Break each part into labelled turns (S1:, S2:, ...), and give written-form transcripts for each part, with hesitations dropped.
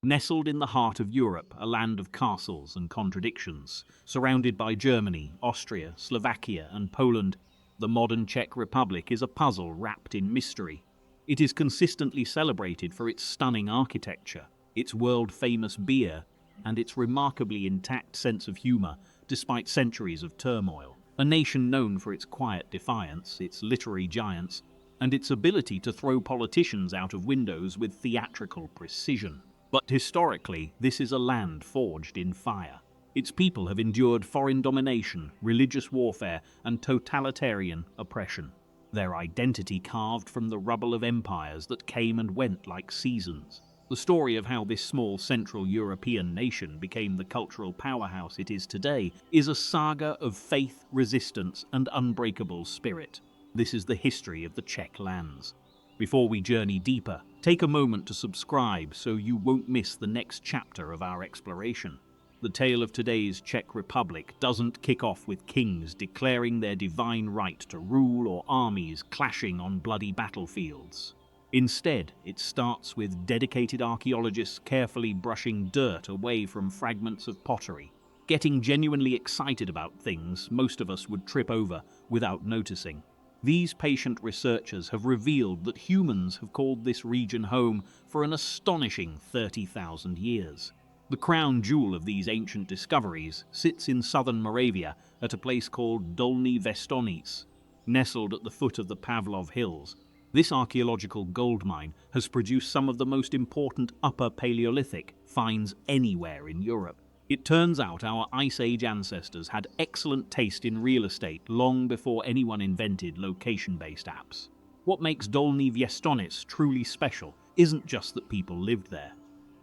S1: Nestled in the heart of Europe, a land of castles and contradictions, surrounded by Germany, Austria, Slovakia, and Poland, the modern Czech Republic is a puzzle wrapped in mystery. It is consistently celebrated for its stunning architecture, its world-famous beer, and its remarkably intact sense of humor despite centuries of turmoil. A nation known for its quiet defiance, its literary giants, and its ability to throw politicians out of windows with theatrical precision. But historically, this is a land forged in fire. Its people have endured foreign domination, religious warfare, and totalitarian oppression. Their identity carved from the rubble of empires that came and went like seasons. The story of how this small Central European nation became the cultural powerhouse it is today is a saga of faith, resistance, and unbreakable spirit. This is the history of the Czech lands. Before we journey deeper, take a moment to subscribe so you won't miss the next chapter of our exploration. The tale of today's Czech Republic doesn't kick off with kings declaring their divine right to rule or armies clashing on bloody battlefields. Instead, it starts with dedicated archaeologists carefully brushing dirt away from fragments of pottery, getting genuinely excited about things most of us would trip over without noticing. These patient researchers have revealed that humans have called this region home for an astonishing 30,000 years. The crown jewel of these ancient discoveries sits in southern Moravia at a place called Dolní Věstonice. Nestled at the foot of the Pavlov Hills, this archaeological gold mine has produced some of the most important Upper Paleolithic finds anywhere in Europe. It turns out our Ice Age ancestors had excellent taste in real estate long before anyone invented location-based apps. What makes Dolní Věstonice truly special isn't just that people lived there.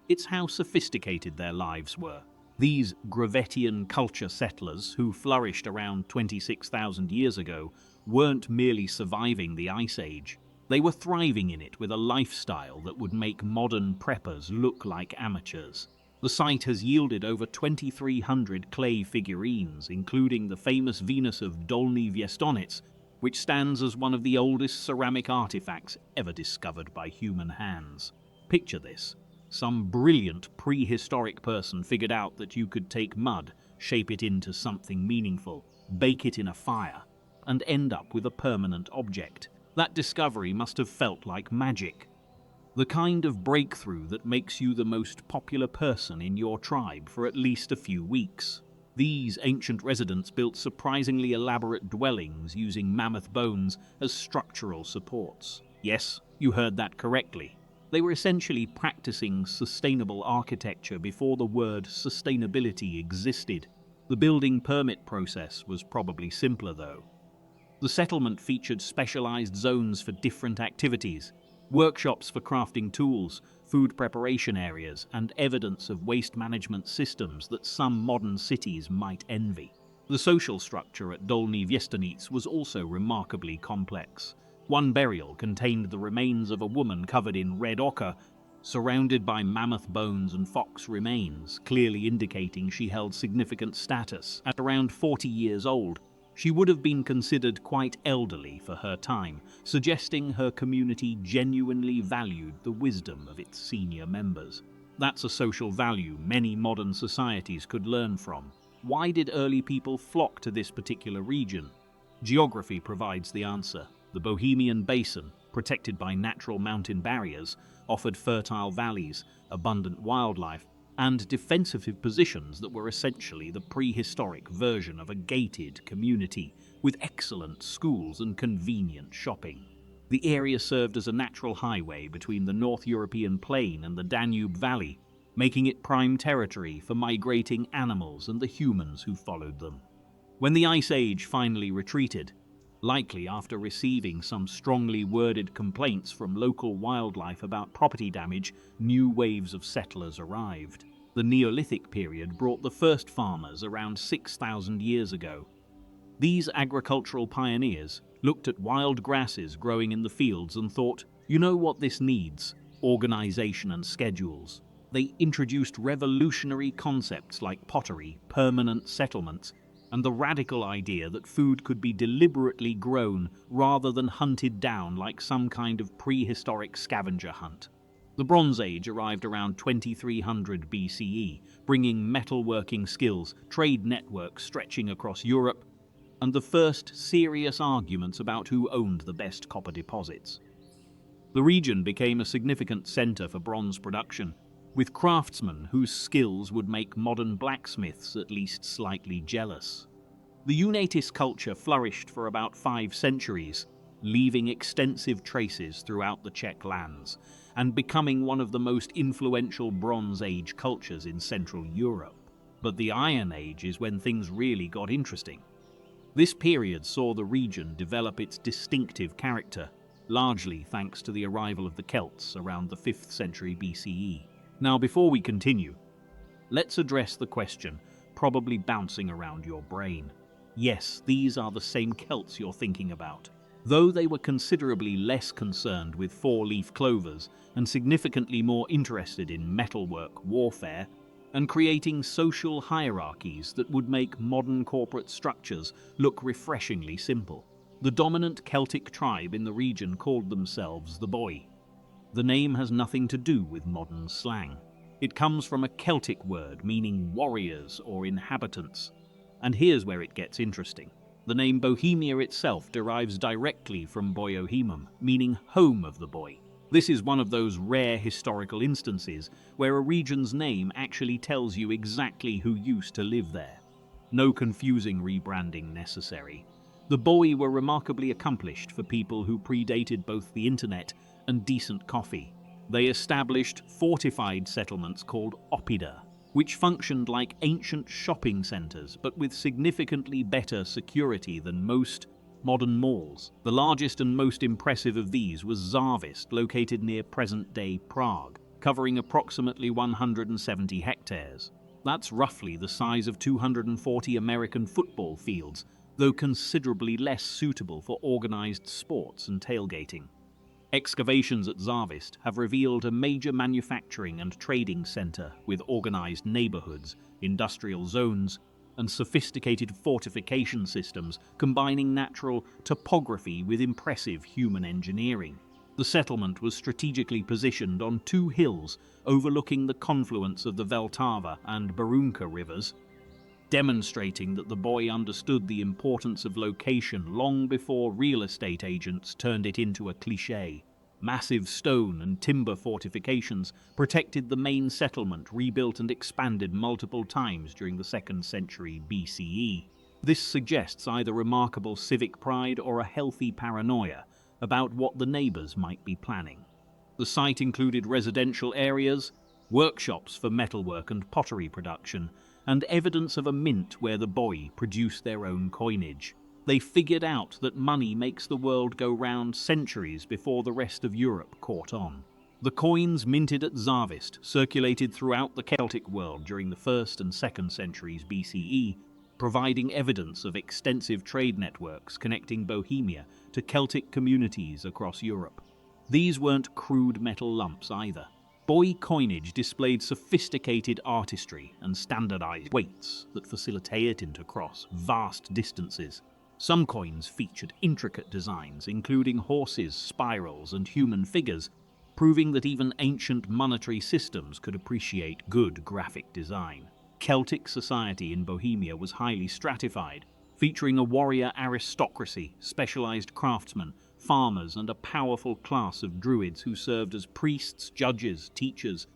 S1: It's how sophisticated their lives were. These Gravettian culture settlers, who flourished around 26,000 years ago, weren't merely surviving the Ice Age. They were thriving in it with a lifestyle that would make modern preppers look like amateurs. The site has yielded over 2,300 clay figurines, including the famous Venus of Dolní Věstonice, which stands as one of the oldest ceramic artifacts ever discovered by human hands. Picture this. Some brilliant prehistoric person figured out that you could take mud, shape it into something meaningful, bake it in a fire, and end up with a permanent object. That discovery must have felt like magic. The kind of breakthrough that makes you the most popular person in your tribe for at least a few weeks. These ancient residents built surprisingly elaborate dwellings using mammoth bones as structural supports. Yes, you heard that correctly. They were essentially practicing sustainable architecture before the word sustainability existed. The building permit process was probably simpler though. The settlement featured specialized zones for different activities, workshops for crafting tools, food preparation areas, and evidence of waste management systems that some modern cities might envy. The social structure at Dolní Věstonice was also remarkably complex. One burial contained the remains of a woman covered in red ochre, surrounded by mammoth bones and fox remains, clearly indicating she held significant status. At around 40 years old, she would have been considered quite elderly for her time, suggesting her community genuinely valued the wisdom of its senior members. That's a social value many modern societies could learn from. Why did early people flock to this particular region? Geography provides the answer. The Bohemian Basin, protected by natural mountain barriers, offered fertile valleys, abundant wildlife, and defensive positions that were essentially the prehistoric version of a gated community, with excellent schools and convenient shopping. The area served as a natural highway between the North European plain and the Danube Valley, making it prime territory for migrating animals and the humans who followed them. When the Ice Age finally retreated, likely after receiving some strongly worded complaints from local wildlife about property damage, new waves of settlers arrived. The Neolithic period brought the first farmers around 6,000 years ago. These agricultural pioneers looked at wild grasses growing in the fields and thought, you know what this needs? Organization and schedules. They introduced revolutionary concepts like pottery, permanent settlements, and the radical idea that food could be deliberately grown rather than hunted down like some kind of prehistoric scavenger hunt. The Bronze Age arrived around 2300 BCE, bringing metalworking skills, trade networks stretching across Europe, and the first serious arguments about who owned the best copper deposits. The region became a significant center for bronze production, with craftsmen whose skills would make modern blacksmiths at least slightly jealous. The Uniatis culture flourished for about 5 centuries, leaving extensive traces throughout the Czech lands, and becoming one of the most influential Bronze Age cultures in Central Europe. But the Iron Age is when things really got interesting. This period saw the region develop its distinctive character, largely thanks to the arrival of the Celts around the 5th century BCE. Now, before we continue, let's address the question probably bouncing around your brain. Yes, these are the same Celts you're thinking about. Though they were considerably less concerned with four-leaf clovers and significantly more interested in metalwork, warfare, and creating social hierarchies that would make modern corporate structures look refreshingly simple. The dominant Celtic tribe in the region called themselves the Boii. The name has nothing to do with modern slang. It comes from a Celtic word meaning warriors or inhabitants. And here's where it gets interesting. The name Bohemia itself derives directly from Boiohemum, meaning home of the Boii. This is one of those rare historical instances where a region's name actually tells you exactly who used to live there. No confusing rebranding necessary. The Boii were remarkably accomplished for people who predated both the internet and decent coffee. They established fortified settlements called oppida, which functioned like ancient shopping centers but with significantly better security than most modern malls. The largest and most impressive of these was Zavist, located near present-day Prague, covering approximately 170 hectares. That's roughly the size of 240 American football fields, though considerably less suitable for organized sports and tailgating. Excavations at Zavist have revealed a major manufacturing and trading center with organized neighborhoods, industrial zones, and sophisticated fortification systems combining natural topography with impressive human engineering. The settlement was strategically positioned on 2 hills overlooking the confluence of the Vltava and Barunka rivers, demonstrating that the Boii understood the importance of location long before real estate agents turned it into a cliché. Massive stone and timber fortifications protected the main settlement, rebuilt and expanded multiple times during the 2nd century BCE. This suggests either remarkable civic pride or a healthy paranoia about what the neighbors might be planning. The site included residential areas, workshops for metalwork and pottery production, and evidence of a mint where the Boii produced their own coinage. They figured out that money makes the world go round centuries before the rest of Europe caught on. The coins minted at Zavist circulated throughout the Celtic world during the 1st and 2nd centuries BCE, providing evidence of extensive trade networks connecting Bohemia to Celtic communities across Europe. These weren't crude metal lumps either. Boii coinage displayed sophisticated artistry and standardized weights that facilitated it to cross vast distances. Some coins featured intricate designs, including horses, spirals, and human figures, proving that even ancient monetary systems could appreciate good graphic design. Celtic society in Bohemia was highly stratified, featuring a warrior aristocracy, specialized craftsmen, farmers, and a powerful class of druids who served as priests, judges, teachers,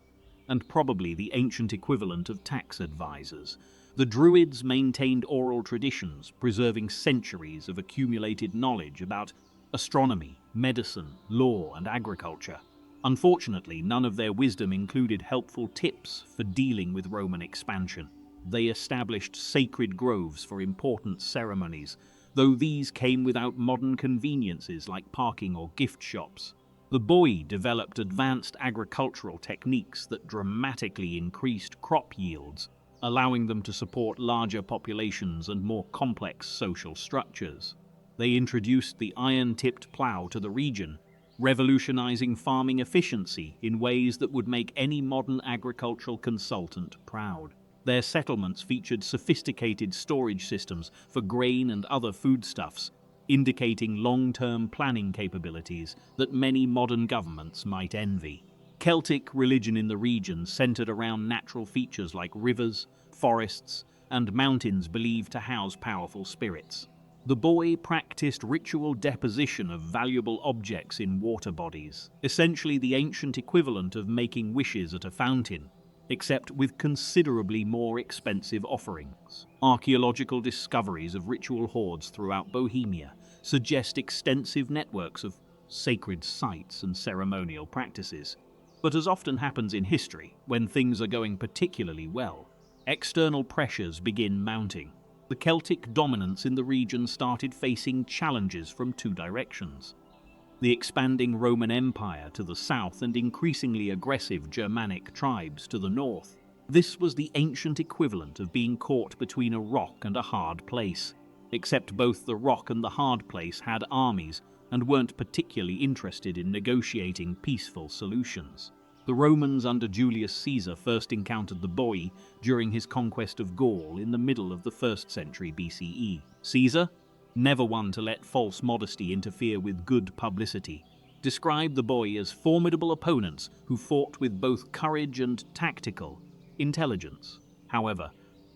S1: and probably the ancient equivalent of tax advisors. The Druids maintained oral traditions, preserving centuries of accumulated knowledge about astronomy, medicine, law, and agriculture. Unfortunately, none of their wisdom included helpful tips for dealing with Roman expansion. They established sacred groves for important ceremonies, though these came without modern conveniences like parking or gift shops. The Boii developed advanced agricultural techniques that dramatically increased crop yields, allowing them to support larger populations and more complex social structures. They introduced the iron-tipped plow to the region, revolutionizing farming efficiency in ways that would make any modern agricultural consultant proud. Their settlements featured sophisticated storage systems for grain and other foodstuffs, indicating long-term planning capabilities that many modern governments might envy. Celtic religion in the region centered around natural features like rivers, forests, and mountains believed to house powerful spirits. The boy practiced ritual deposition of valuable objects in water bodies, essentially the ancient equivalent of making wishes at a fountain, except with considerably more expensive offerings. Archaeological discoveries of ritual hoards throughout Bohemia suggest extensive networks of sacred sites and ceremonial practices. But as often happens in history, when things are going particularly well, external pressures begin mounting. The Celtic dominance in the region started facing challenges from two directions: the expanding Roman Empire to the south and increasingly aggressive Germanic tribes to the north. This was the ancient equivalent of being caught between a rock and a hard place, except both the rock and the hard place had armies and weren't particularly interested in negotiating peaceful solutions. The Romans under Julius Caesar first encountered the Boii during his conquest of Gaul in the middle of the 1st century BCE. Caesar, never one to let false modesty interfere with good publicity, described the Boii as formidable opponents who fought with both courage and tactical intelligence. However,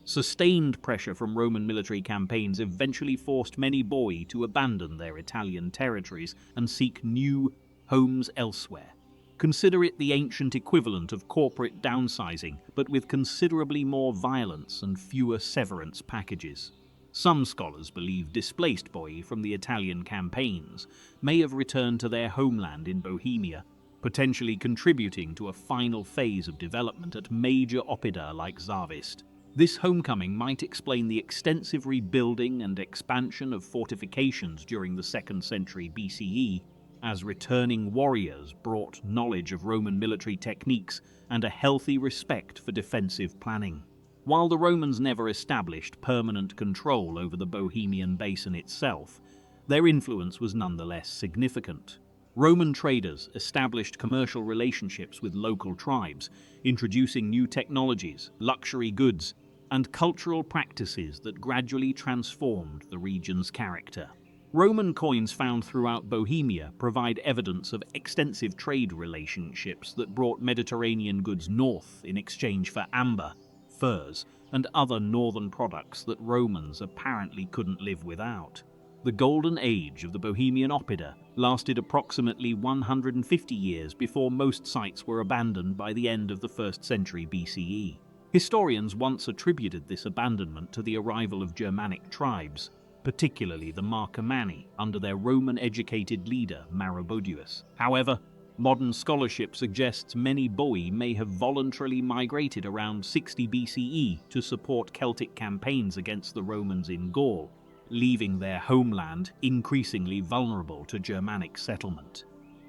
S1: sustained pressure from Roman military campaigns eventually forced many Boii to abandon their Italian territories and seek new homes elsewhere. Consider it the ancient equivalent of corporate downsizing, but with considerably more violence and fewer severance packages. Some scholars believe displaced Boii from the Italian campaigns may have returned to their homeland in Bohemia, potentially contributing to a final phase of development at major oppida like Zavist. This homecoming might explain the extensive rebuilding and expansion of fortifications during the 2nd century BCE, as returning warriors brought knowledge of Roman military techniques and a healthy respect for defensive planning. While the Romans never established permanent control over the Bohemian basin itself, their influence was nonetheless significant. Roman traders established commercial relationships with local tribes, introducing new technologies, luxury goods, and cultural practices that gradually transformed the region's character. Roman coins found throughout Bohemia provide evidence of extensive trade relationships that brought Mediterranean goods north in exchange for amber, furs, and other northern products that Romans apparently couldn't live without. The golden age of the Bohemian oppida lasted approximately 150 years before most sites were abandoned by the end of the 1st century BCE. Historians once attributed this abandonment to the arrival of Germanic tribes, particularly the Marcomanni, under their Roman-educated leader Maroboduus. However, modern scholarship suggests many Boii may have voluntarily migrated around 60 BCE to support Celtic campaigns against the Romans in Gaul, leaving their homeland increasingly vulnerable to Germanic settlement.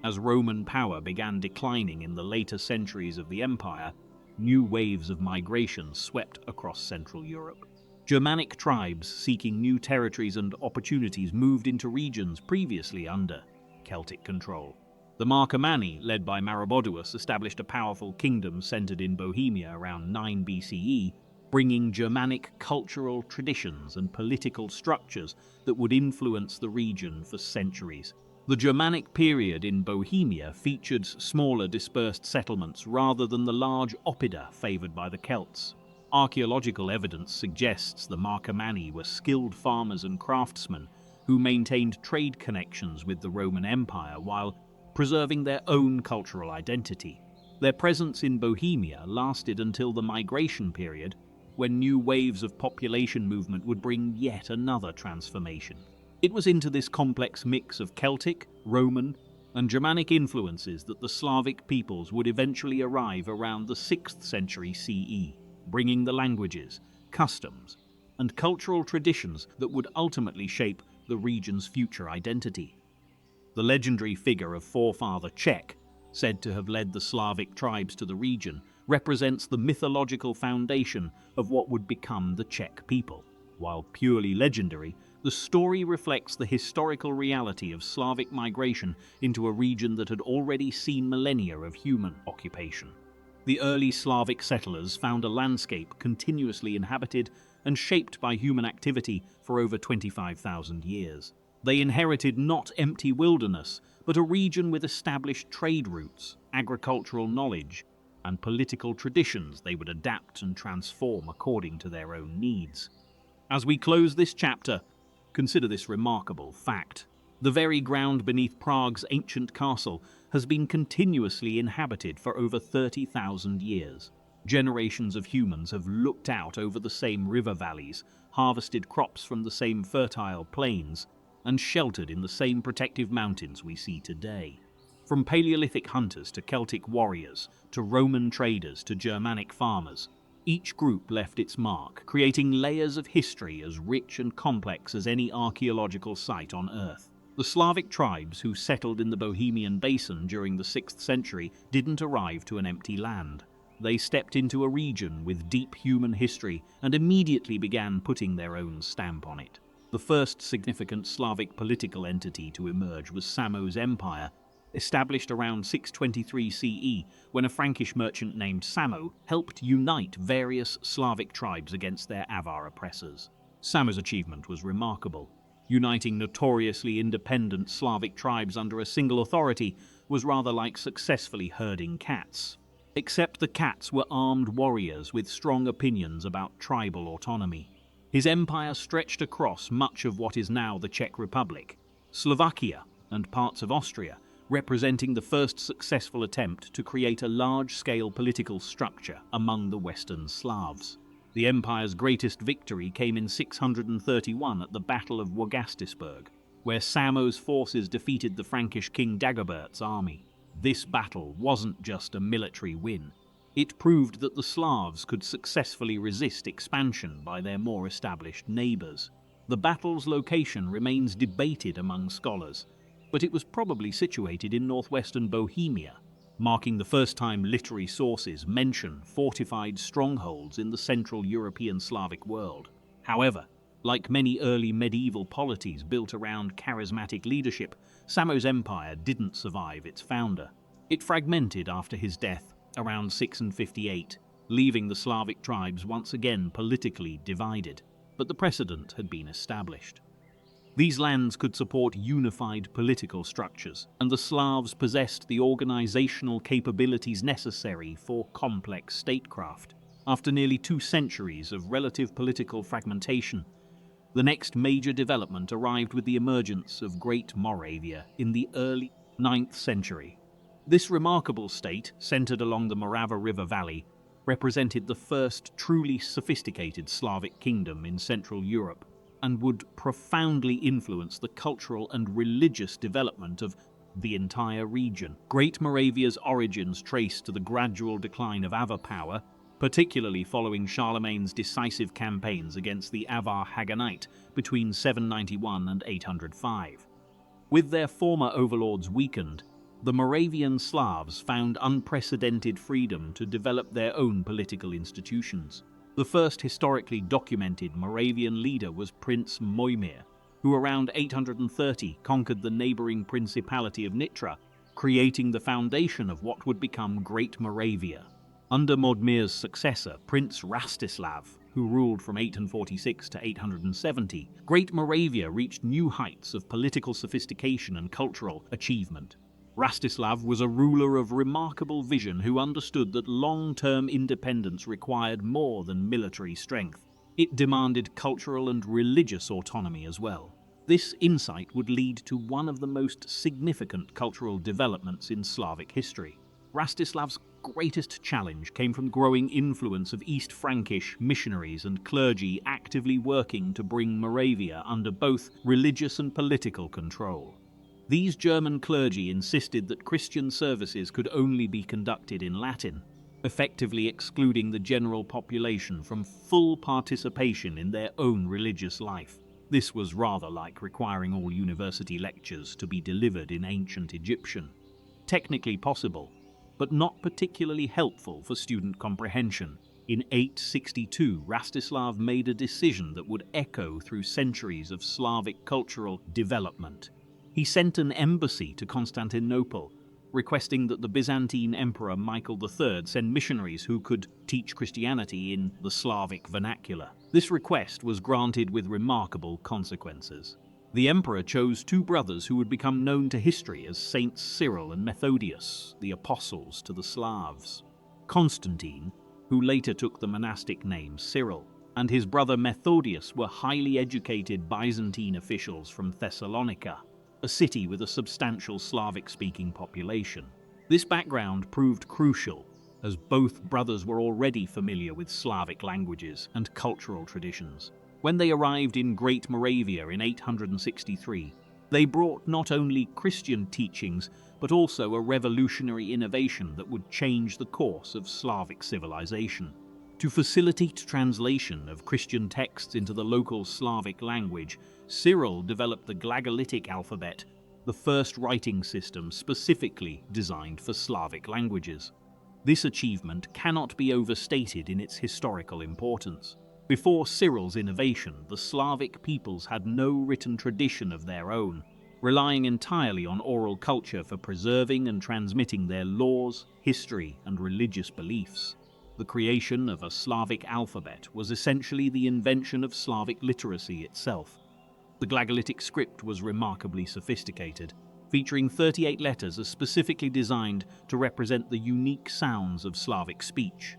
S1: As Roman power began declining in the later centuries of the empire, new waves of migration swept across Central Europe. Germanic tribes seeking new territories and opportunities moved into regions previously under Celtic control. The Marcomanni, led by Maroboduus, established a powerful kingdom centered in Bohemia around 9 BCE, bringing Germanic cultural traditions and political structures that would influence the region for centuries. The Germanic period in Bohemia featured smaller dispersed settlements rather than the large oppida favored by the Celts. Archaeological evidence suggests the Marcomanni were skilled farmers and craftsmen who maintained trade connections with the Roman Empire while preserving their own cultural identity. Their presence in Bohemia lasted until the migration period, when new waves of population movement would bring yet another transformation. It was into this complex mix of Celtic, Roman, and Germanic influences that the Slavic peoples would eventually arrive around the 6th century CE, bringing the languages, customs, and cultural traditions that would ultimately shape the region's future identity. The legendary figure of forefather Czech, said to have led the Slavic tribes to the region, represents the mythological foundation of what would become the Czech people. While purely legendary, the story reflects the historical reality of Slavic migration into a region that had already seen millennia of human occupation. The early Slavic settlers found a landscape continuously inhabited and shaped by human activity for over 25,000 years. They inherited not empty wilderness, but a region with established trade routes, agricultural knowledge, and political traditions they would adapt and transform according to their own needs. As we close this chapter, consider this remarkable fact. The very ground beneath Prague's ancient castle has been continuously inhabited for over 30,000 years. Generations of humans have looked out over the same river valleys, harvested crops from the same fertile plains, and sheltered in the same protective mountains we see today. From Paleolithic hunters to Celtic warriors, to Roman traders to Germanic farmers, each group left its mark, creating layers of history as rich and complex as any archaeological site on Earth. The Slavic tribes who settled in the Bohemian Basin during the 6th century didn't arrive to an empty land. They stepped into a region with deep human history and immediately began putting their own stamp on it. The first significant Slavic political entity to emerge was Samo's empire, established around 623 CE, when a Frankish merchant named Samo helped unite various Slavic tribes against their Avar oppressors. Samo's achievement was remarkable. Uniting notoriously independent Slavic tribes under a single authority was rather like successfully herding cats. Except the cats were armed warriors with strong opinions about tribal autonomy. His empire stretched across much of what is now the Czech Republic, Slovakia, and parts of Austria, representing the first successful attempt to create a large-scale political structure among the Western Slavs. The empire's greatest victory came in 631 at the Battle of Wogastisburg, where Samo's forces defeated the Frankish king Dagobert's army. This battle wasn't just a military win. It proved that the Slavs could successfully resist expansion by their more established neighbours. The battle's location remains debated among scholars, but it was probably situated in northwestern Bohemia, marking the first time literary sources mention fortified strongholds in the Central European Slavic world. However, like many early medieval polities built around charismatic leadership, Samo's empire didn't survive its founder. It fragmented after his death around 658, leaving the Slavic tribes once again politically divided, but the precedent had been established. These lands could support unified political structures, and the Slavs possessed the organizational capabilities necessary for complex statecraft. After nearly 2 centuries of relative political fragmentation, the next major development arrived with the emergence of Great Moravia in the early 9th century. This remarkable state, centered along the Morava River Valley, represented the first truly sophisticated Slavic kingdom in Central Europe, and would profoundly influence the cultural and religious development of the entire region. Great Moravia's origins trace to the gradual decline of Avar power, particularly following Charlemagne's decisive campaigns against the Avar Haganite between 791 and 805. With their former overlords weakened, the Moravian Slavs found unprecedented freedom to develop their own political institutions. The first historically documented Moravian leader was Prince Moimir, who around 830 conquered the neighboring Principality of Nitra, creating the foundation of what would become Great Moravia. Under Moimir's successor, Prince Rastislav, who ruled from 846 to 870, Great Moravia reached new heights of political sophistication and cultural achievement. Rastislav was a ruler of remarkable vision who understood that long-term independence required more than military strength. It demanded cultural and religious autonomy as well. This insight would lead to one of the most significant cultural developments in Slavic history. Rastislav's greatest challenge came from the growing influence of East Frankish missionaries and clergy actively working to bring Moravia under both religious and political control. These German clergy insisted that Christian services could only be conducted in Latin, effectively excluding the general population from full participation in their own religious life. This was rather like requiring all university lectures to be delivered in ancient Egyptian. Technically possible, but not particularly helpful for student comprehension. In 862, Rastislav made a decision that would echo through centuries of Slavic cultural development. He sent an embassy to Constantinople, requesting that the Byzantine Emperor Michael III send missionaries who could teach Christianity in the Slavic vernacular. This request was granted with remarkable consequences. The emperor chose two brothers who would become known to history as Saints Cyril and Methodius, the apostles to the Slavs. Constantine, who later took the monastic name Cyril, and his brother Methodius were highly educated Byzantine officials from Thessalonica, a city with a substantial Slavic-speaking population. This background proved crucial, as both brothers were already familiar with Slavic languages and cultural traditions. When they arrived in Great Moravia in 863, they brought not only Christian teachings, but also a revolutionary innovation that would change the course of Slavic civilization. To facilitate translation of Christian texts into the local Slavic language, Cyril developed the Glagolitic alphabet, the first writing system specifically designed for Slavic languages. This achievement cannot be overstated in its historical importance. Before Cyril's innovation, the Slavic peoples had no written tradition of their own, relying entirely on oral culture for preserving and transmitting their laws, history, and religious beliefs. The creation of a Slavic alphabet was essentially the invention of Slavic literacy itself. The Glagolitic script was remarkably sophisticated, featuring 38 letters specifically designed to represent the unique sounds of Slavic speech.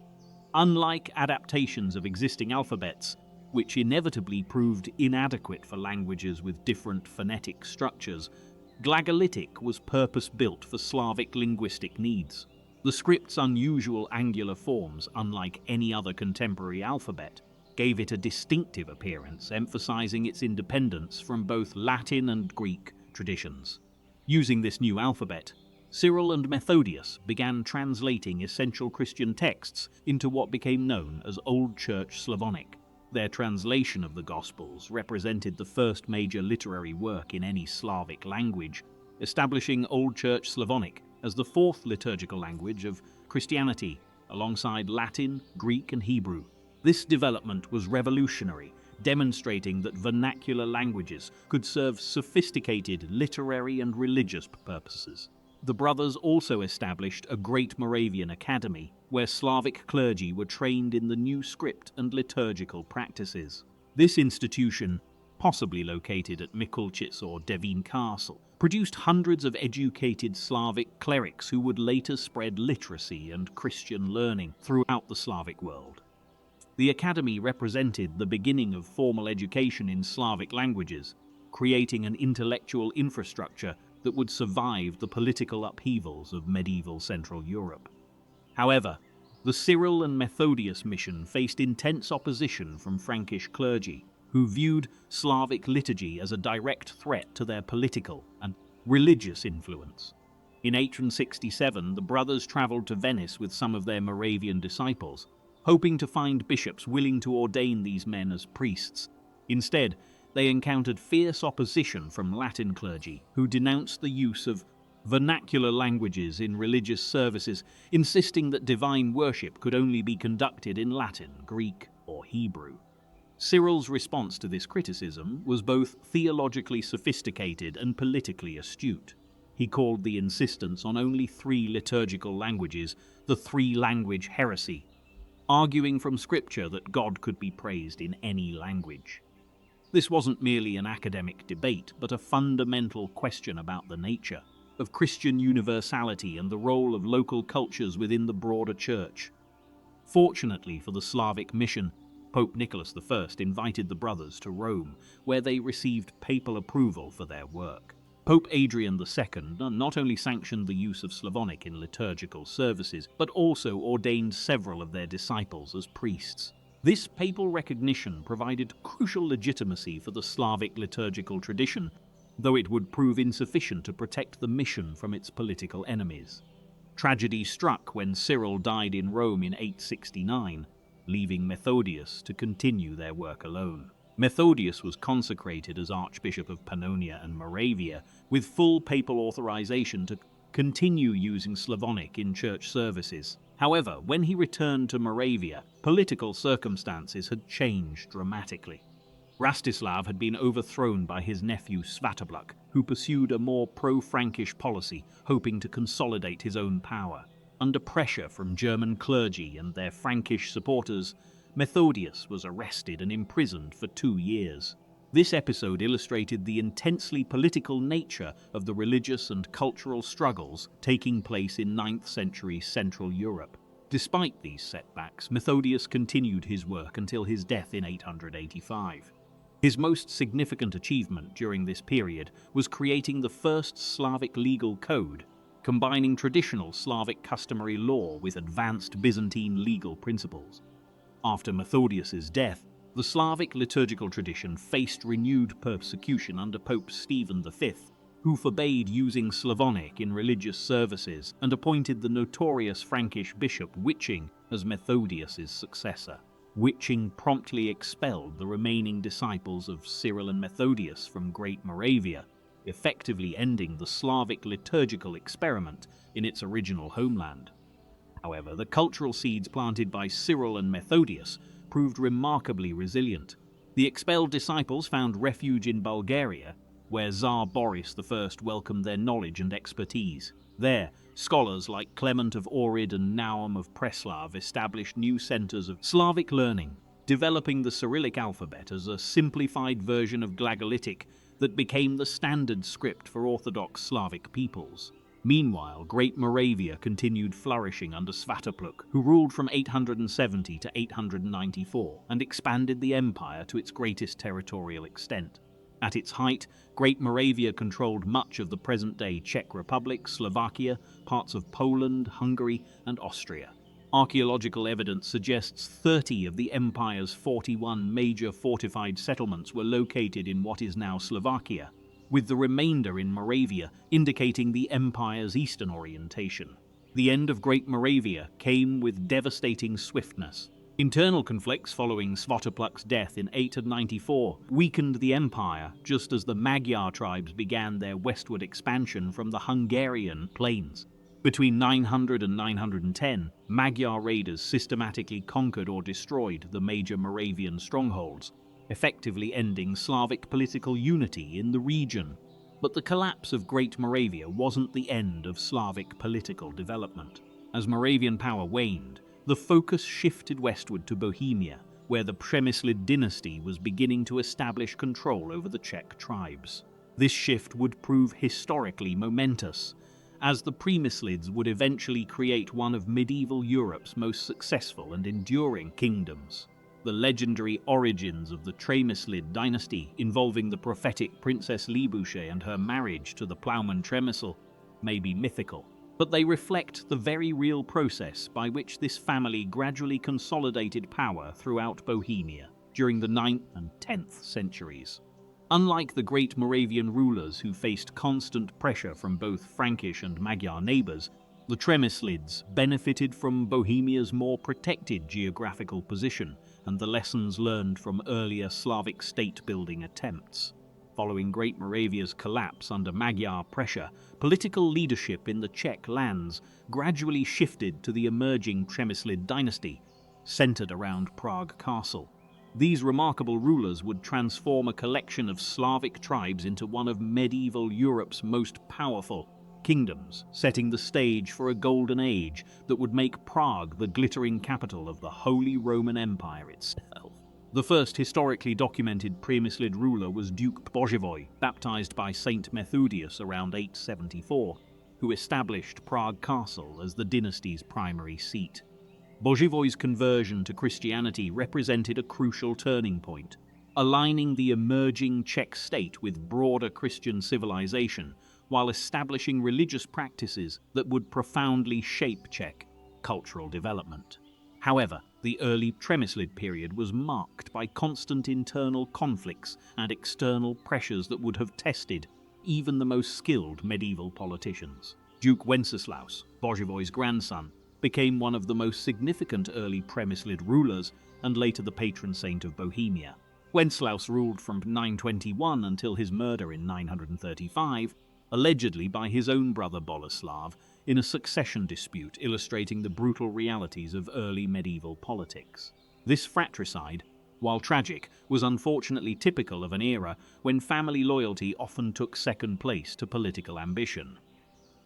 S1: Unlike adaptations of existing alphabets, which inevitably proved inadequate for languages with different phonetic structures, Glagolitic was purpose-built for Slavic linguistic needs. The script's unusual angular forms, unlike any other contemporary alphabet, gave it a distinctive appearance, emphasizing its independence from both Latin and Greek traditions. Using this new alphabet, Cyril and Methodius began translating essential Christian texts into what became known as Old Church Slavonic. Their translation of the Gospels represented the first major literary work in any Slavic language, establishing Old Church Slavonic as the fourth liturgical language of Christianity, alongside Latin, Greek, and Hebrew. This development was revolutionary, demonstrating that vernacular languages could serve sophisticated literary and religious purposes. The brothers also established a Great Moravian Academy, where Slavic clergy were trained in the new script and liturgical practices. This institution, possibly located at Mikulčice or Devin Castle, produced hundreds of educated Slavic clerics who would later spread literacy and Christian learning throughout the Slavic world. The academy represented the beginning of formal education in Slavic languages, creating an intellectual infrastructure that would survive the political upheavals of medieval Central Europe. However, the Cyril and Methodius mission faced intense opposition from Frankish clergy, who viewed Slavic liturgy as a direct threat to their political and religious influence. In 867, the brothers traveled to Venice with some of their Moravian disciples, hoping to find bishops willing to ordain these men as priests. Instead, they encountered fierce opposition from Latin clergy, who denounced the use of vernacular languages in religious services, insisting that divine worship could only be conducted in Latin, Greek, or Hebrew. Cyril's response to this criticism was both theologically sophisticated and politically astute. He called the insistence on only 3 liturgical languages the three-language heresy, arguing from Scripture that God could be praised in any language. This wasn't merely an academic debate, but a fundamental question about the nature of Christian universality and the role of local cultures within the broader church. Fortunately for the Slavic mission, Pope Nicholas I invited the brothers to Rome, where they received papal approval for their work. Pope Adrian II not only sanctioned the use of Slavonic in liturgical services, but also ordained several of their disciples as priests. This papal recognition provided crucial legitimacy for the Slavic liturgical tradition, though it would prove insufficient to protect the mission from its political enemies. Tragedy struck when Cyril died in Rome in 869, leaving Methodius to continue their work alone. Methodius was consecrated as Archbishop of Pannonia and Moravia, with full papal authorization to continue using Slavonic in church services. However, when he returned to Moravia, political circumstances had changed dramatically. Rastislav had been overthrown by his nephew Svatopluk, who pursued a more pro-Frankish policy, hoping to consolidate his own power. Under pressure from German clergy and their Frankish supporters, Methodius was arrested and imprisoned for 2 years. This episode illustrated the intensely political nature of the religious and cultural struggles taking place in 9th century Central Europe. Despite these setbacks, Methodius continued his work until his death in 885. His most significant achievement during this period was creating the first Slavic legal code, combining traditional Slavic customary law with advanced Byzantine legal principles. After Methodius's death, the Slavic liturgical tradition faced renewed persecution under Pope Stephen V, who forbade using Slavonic in religious services and appointed the notorious Frankish bishop Witching as Methodius's successor. Witching promptly expelled the remaining disciples of Cyril and Methodius from Great Moravia, effectively ending the Slavic liturgical experiment in its original homeland. However, the cultural seeds planted by Cyril and Methodius proved remarkably resilient. The expelled disciples found refuge in Bulgaria, where Tsar Boris I welcomed their knowledge and expertise. There, scholars like Clement of Ohrid and Naum of Preslav established new centers of Slavic learning, developing the Cyrillic alphabet as a simplified version of Glagolitic that became the standard script for Orthodox Slavic peoples. Meanwhile, Great Moravia continued flourishing under Svatopluk, who ruled from 870 to 894 and expanded the empire to its greatest territorial extent. At its height, Great Moravia controlled much of the present-day Czech Republic, Slovakia, parts of Poland, Hungary, and Austria. Archaeological evidence suggests 30 of the empire's 41 major fortified settlements were located in what is now Slovakia, with the remainder in Moravia indicating the empire's eastern orientation. The end of Great Moravia came with devastating swiftness. Internal conflicts following Svatopluk's death in 894 weakened the empire just as the Magyar tribes began their westward expansion from the Hungarian plains. Between 900 and 910, Magyar raiders systematically conquered or destroyed the major Moravian strongholds, effectively ending Slavic political unity in the region. But the collapse of Great Moravia wasn't the end of Slavic political development. As Moravian power waned, the focus shifted westward to Bohemia, where the Přemyslid dynasty was beginning to establish control over the Czech tribes. This shift would prove historically momentous, as the Přemyslids would eventually create one of medieval Europe's most successful and enduring kingdoms. The legendary origins of the Přemyslid dynasty, involving the prophetic Princess Libouche and her marriage to the ploughman Přemysl, may be mythical, but they reflect the very real process by which this family gradually consolidated power throughout Bohemia during the 9th and 10th centuries. Unlike the great Moravian rulers who faced constant pressure from both Frankish and Magyar neighbors, the Přemyslids benefited from Bohemia's more protected geographical position and the lessons learned from earlier Slavic state-building attempts. Following Great Moravia's collapse under Magyar pressure, political leadership in the Czech lands gradually shifted to the emerging Přemyslid dynasty, centered around Prague Castle. These remarkable rulers would transform a collection of Slavic tribes into one of medieval Europe's most powerful kingdoms, setting the stage for a golden age that would make Prague the glittering capital of the Holy Roman Empire itself. The first historically documented Přemyslid ruler was Duke Boživoj, baptized by Saint Methodius around 874, who established Prague Castle as the dynasty's primary seat. Boživoj's conversion to Christianity represented a crucial turning point, aligning the emerging Czech state with broader Christian civilization while establishing religious practices that would profoundly shape Czech cultural development. However, the early Přemyslid period was marked by constant internal conflicts and external pressures that would have tested even the most skilled medieval politicians. Duke Wenceslaus, Boživoj's grandson, became one of the most significant early Přemyslid rulers and later the patron saint of Bohemia. Wenceslaus ruled from 921 until his murder in 935, allegedly by his own brother Boleslav, in a succession dispute illustrating the brutal realities of early medieval politics. This fratricide, while tragic, was unfortunately typical of an era when family loyalty often took second place to political ambition.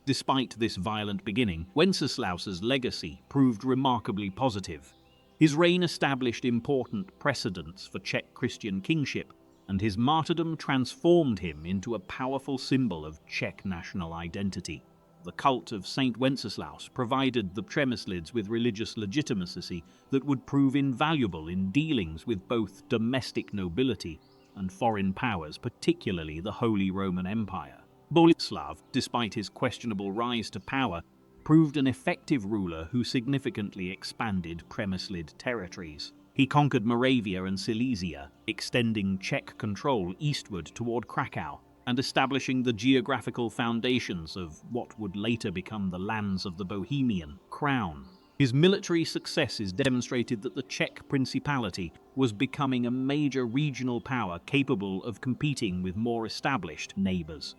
S1: Despite this violent beginning, Wenceslaus's legacy proved remarkably positive. His reign established important precedents for Czech Christian kingship, and his martyrdom transformed him into a powerful symbol of Czech national identity. The cult of Saint Wenceslaus provided the Přemyslids with religious legitimacy that would prove invaluable in dealings with both domestic nobility and foreign powers, particularly the Holy Roman Empire. Boleslav, despite his questionable rise to power, proved an effective ruler who significantly expanded Přemyslid territories. He conquered Moravia and Silesia, extending Czech control eastward toward Krakow, and establishing the geographical foundations of what would later become the lands of the Bohemian crown. His military successes demonstrated that the Czech Principality was becoming a major regional power capable of competing with more established neighbors.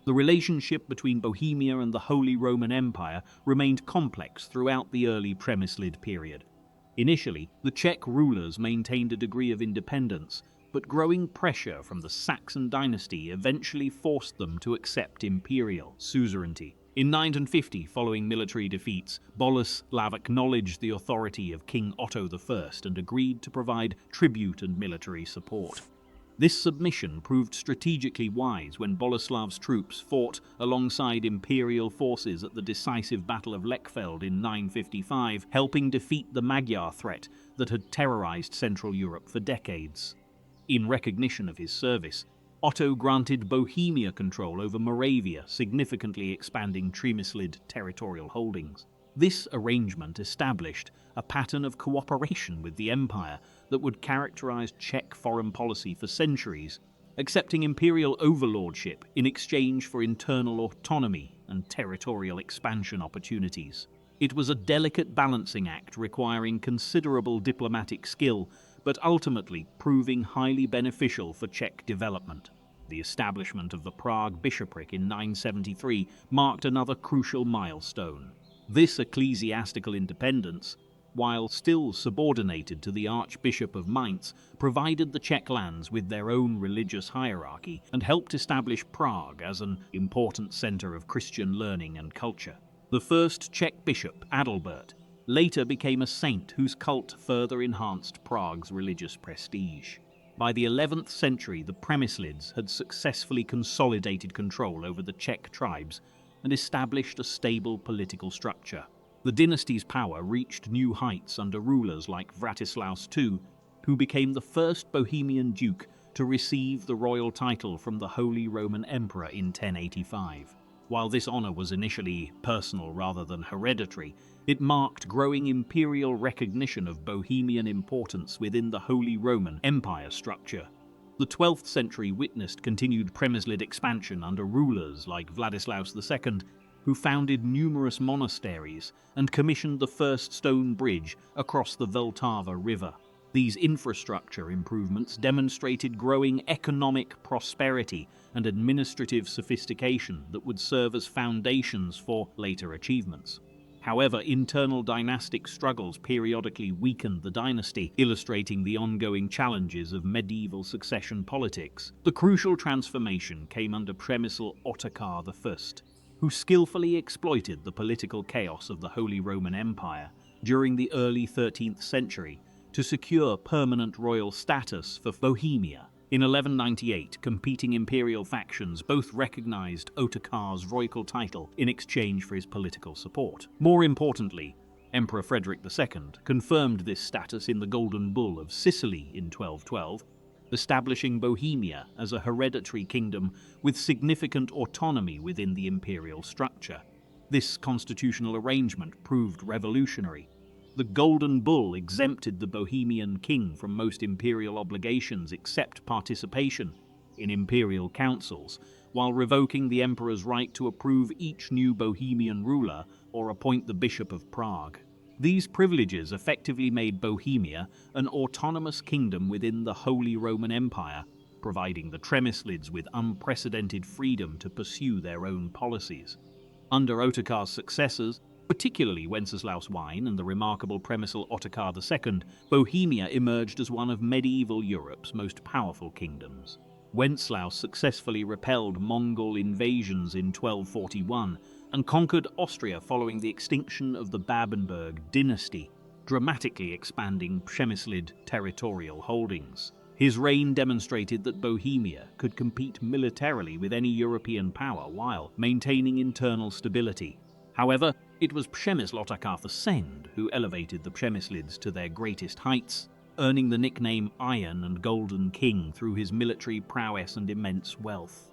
S1: The relationship between Bohemia and the Holy Roman Empire remained complex throughout the early Přemyslid period. Initially, the Czech rulers maintained a degree of independence, but growing pressure from the Saxon dynasty eventually forced them to accept imperial suzerainty. In 950, following military defeats, Boleslav acknowledged the authority of King Otto I and agreed to provide tribute and military support. This submission proved strategically wise when Boleslav's troops fought alongside imperial forces at the decisive Battle of Lechfeld in 955, helping defeat the Magyar threat that had terrorized Central Europe for decades. In recognition of his service, Otto granted Bohemia control over Moravia, significantly expanding Přemyslid territorial holdings. This arrangement established a pattern of cooperation with the empire that would characterize Czech foreign policy for centuries, accepting imperial overlordship in exchange for internal autonomy and territorial expansion opportunities. It was a delicate balancing act requiring considerable diplomatic skill, but ultimately proving highly beneficial for Czech development. The establishment of the Prague bishopric in 973 marked another crucial milestone. This ecclesiastical independence, while still subordinated to the Archbishop of Mainz, provided the Czech lands with their own religious hierarchy and helped establish Prague as an important center of Christian learning and culture. The first Czech bishop, Adalbert, later became a saint whose cult further enhanced Prague's religious prestige. By the 11th century, the Přemyslids had successfully consolidated control over the Czech tribes and established a stable political structure. The dynasty's power reached new heights under rulers like Vratislaus II, who became the first Bohemian duke to receive the royal title from the Holy Roman Emperor in 1085. While this honor was initially personal rather than hereditary, it marked growing imperial recognition of Bohemian importance within the Holy Roman Empire structure. The 12th century witnessed continued Přemyslid expansion under rulers like Vladislaus II, who founded numerous monasteries and commissioned the first stone bridge across the Vltava River. These infrastructure improvements demonstrated growing economic prosperity and administrative sophistication that would serve as foundations for later achievements. However, internal dynastic struggles periodically weakened the dynasty, illustrating the ongoing challenges of medieval succession politics. The crucial transformation came under Přemysl Ottokar I, who skillfully exploited the political chaos of the Holy Roman Empire during the early 13th century to secure permanent royal status for Bohemia. In 1198, competing imperial factions both recognized Ottokar's royal title in exchange for his political support. More importantly, Emperor Frederick II confirmed this status in the Golden Bull of Sicily in 1212, establishing Bohemia as a hereditary kingdom with significant autonomy within the imperial structure. This constitutional arrangement proved revolutionary. The Golden Bull exempted the Bohemian king from most imperial obligations except participation in imperial councils, while revoking the emperor's right to approve each new Bohemian ruler or appoint the Bishop of Prague. These privileges effectively made Bohemia an autonomous kingdom within the Holy Roman Empire, providing the Přemyslids with unprecedented freedom to pursue their own policies. Under Ottokar's successors, particularly Wenceslaus I and the remarkable Přemysl Ottokar II, Bohemia emerged as one of medieval Europe's most powerful kingdoms. Wenceslaus successfully repelled Mongol invasions in 1241 and conquered Austria following the extinction of the Babenberg dynasty, dramatically expanding Přemyslid territorial holdings. His reign demonstrated that Bohemia could compete militarily with any European power while maintaining internal stability. However, it was Przemysl Otakar II who elevated the Przemyslids to their greatest heights, earning the nickname Iron and Golden King through his military prowess and immense wealth.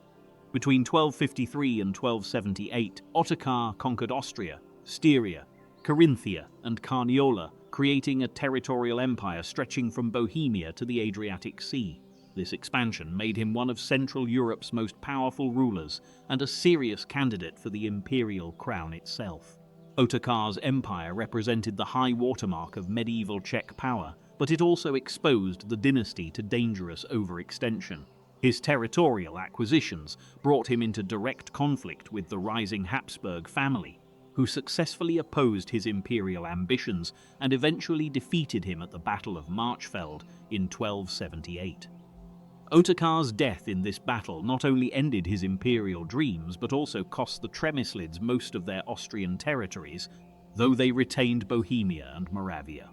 S1: Between 1253 and 1278, Otakar conquered Austria, Styria, Carinthia, and Carniola, creating a territorial empire stretching from Bohemia to the Adriatic Sea. This expansion made him one of Central Europe's most powerful rulers and a serious candidate for the imperial crown itself. Otakar's empire represented the high watermark of medieval Czech power, but it also exposed the dynasty to dangerous overextension. His territorial acquisitions brought him into direct conflict with the rising Habsburg family, who successfully opposed his imperial ambitions and eventually defeated him at the Battle of Marchfeld in 1278. Otakar's death in this battle not only ended his imperial dreams but also cost the Przemyslids most of their Austrian territories, though they retained Bohemia and Moravia.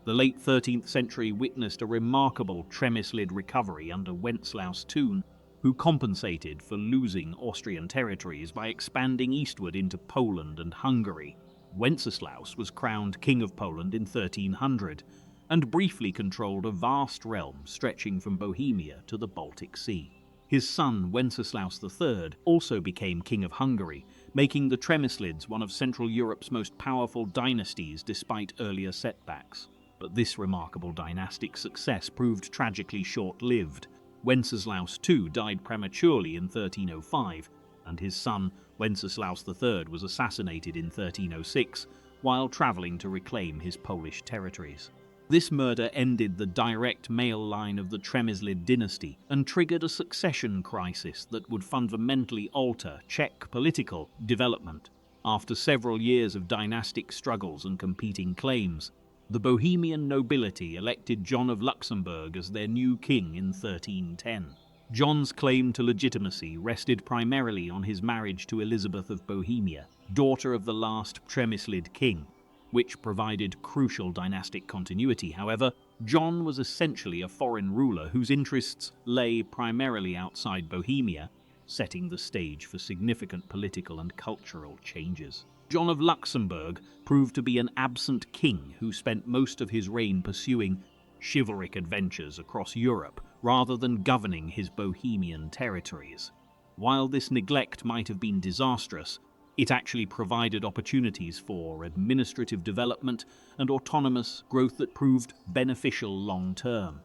S1: The late 13th century witnessed a remarkable Przemyslid recovery under Wenceslaus II, who compensated for losing Austrian territories by expanding eastward into Poland and Hungary. Wenceslaus was crowned King of Poland in 1300 and briefly controlled a vast realm stretching from Bohemia to the Baltic Sea. His son Wenceslaus III also became King of Hungary, making the Przemyslids one of Central Europe's most powerful dynasties despite earlier setbacks. But this remarkable dynastic success proved tragically short-lived. Wenceslaus II died prematurely in 1305, and his son Wenceslaus III was assassinated in 1306 while travelling to reclaim his Polish territories. This murder ended the direct male line of the Przemyslid dynasty and triggered a succession crisis that would fundamentally alter Czech political development. After several years of dynastic struggles and competing claims, the Bohemian nobility elected John of Luxembourg as their new king in 1310. John's claim to legitimacy rested primarily on his marriage to Elizabeth of Bohemia, daughter of the last Przemyslid king, which provided crucial dynastic continuity. However, John was essentially a foreign ruler whose interests lay primarily outside Bohemia, setting the stage for significant political and cultural changes. John of Luxembourg proved to be an absent king who spent most of his reign pursuing chivalric adventures across Europe rather than governing his Bohemian territories. While this neglect might have been disastrous, it actually provided opportunities for administrative development and autonomous growth that proved beneficial long-term.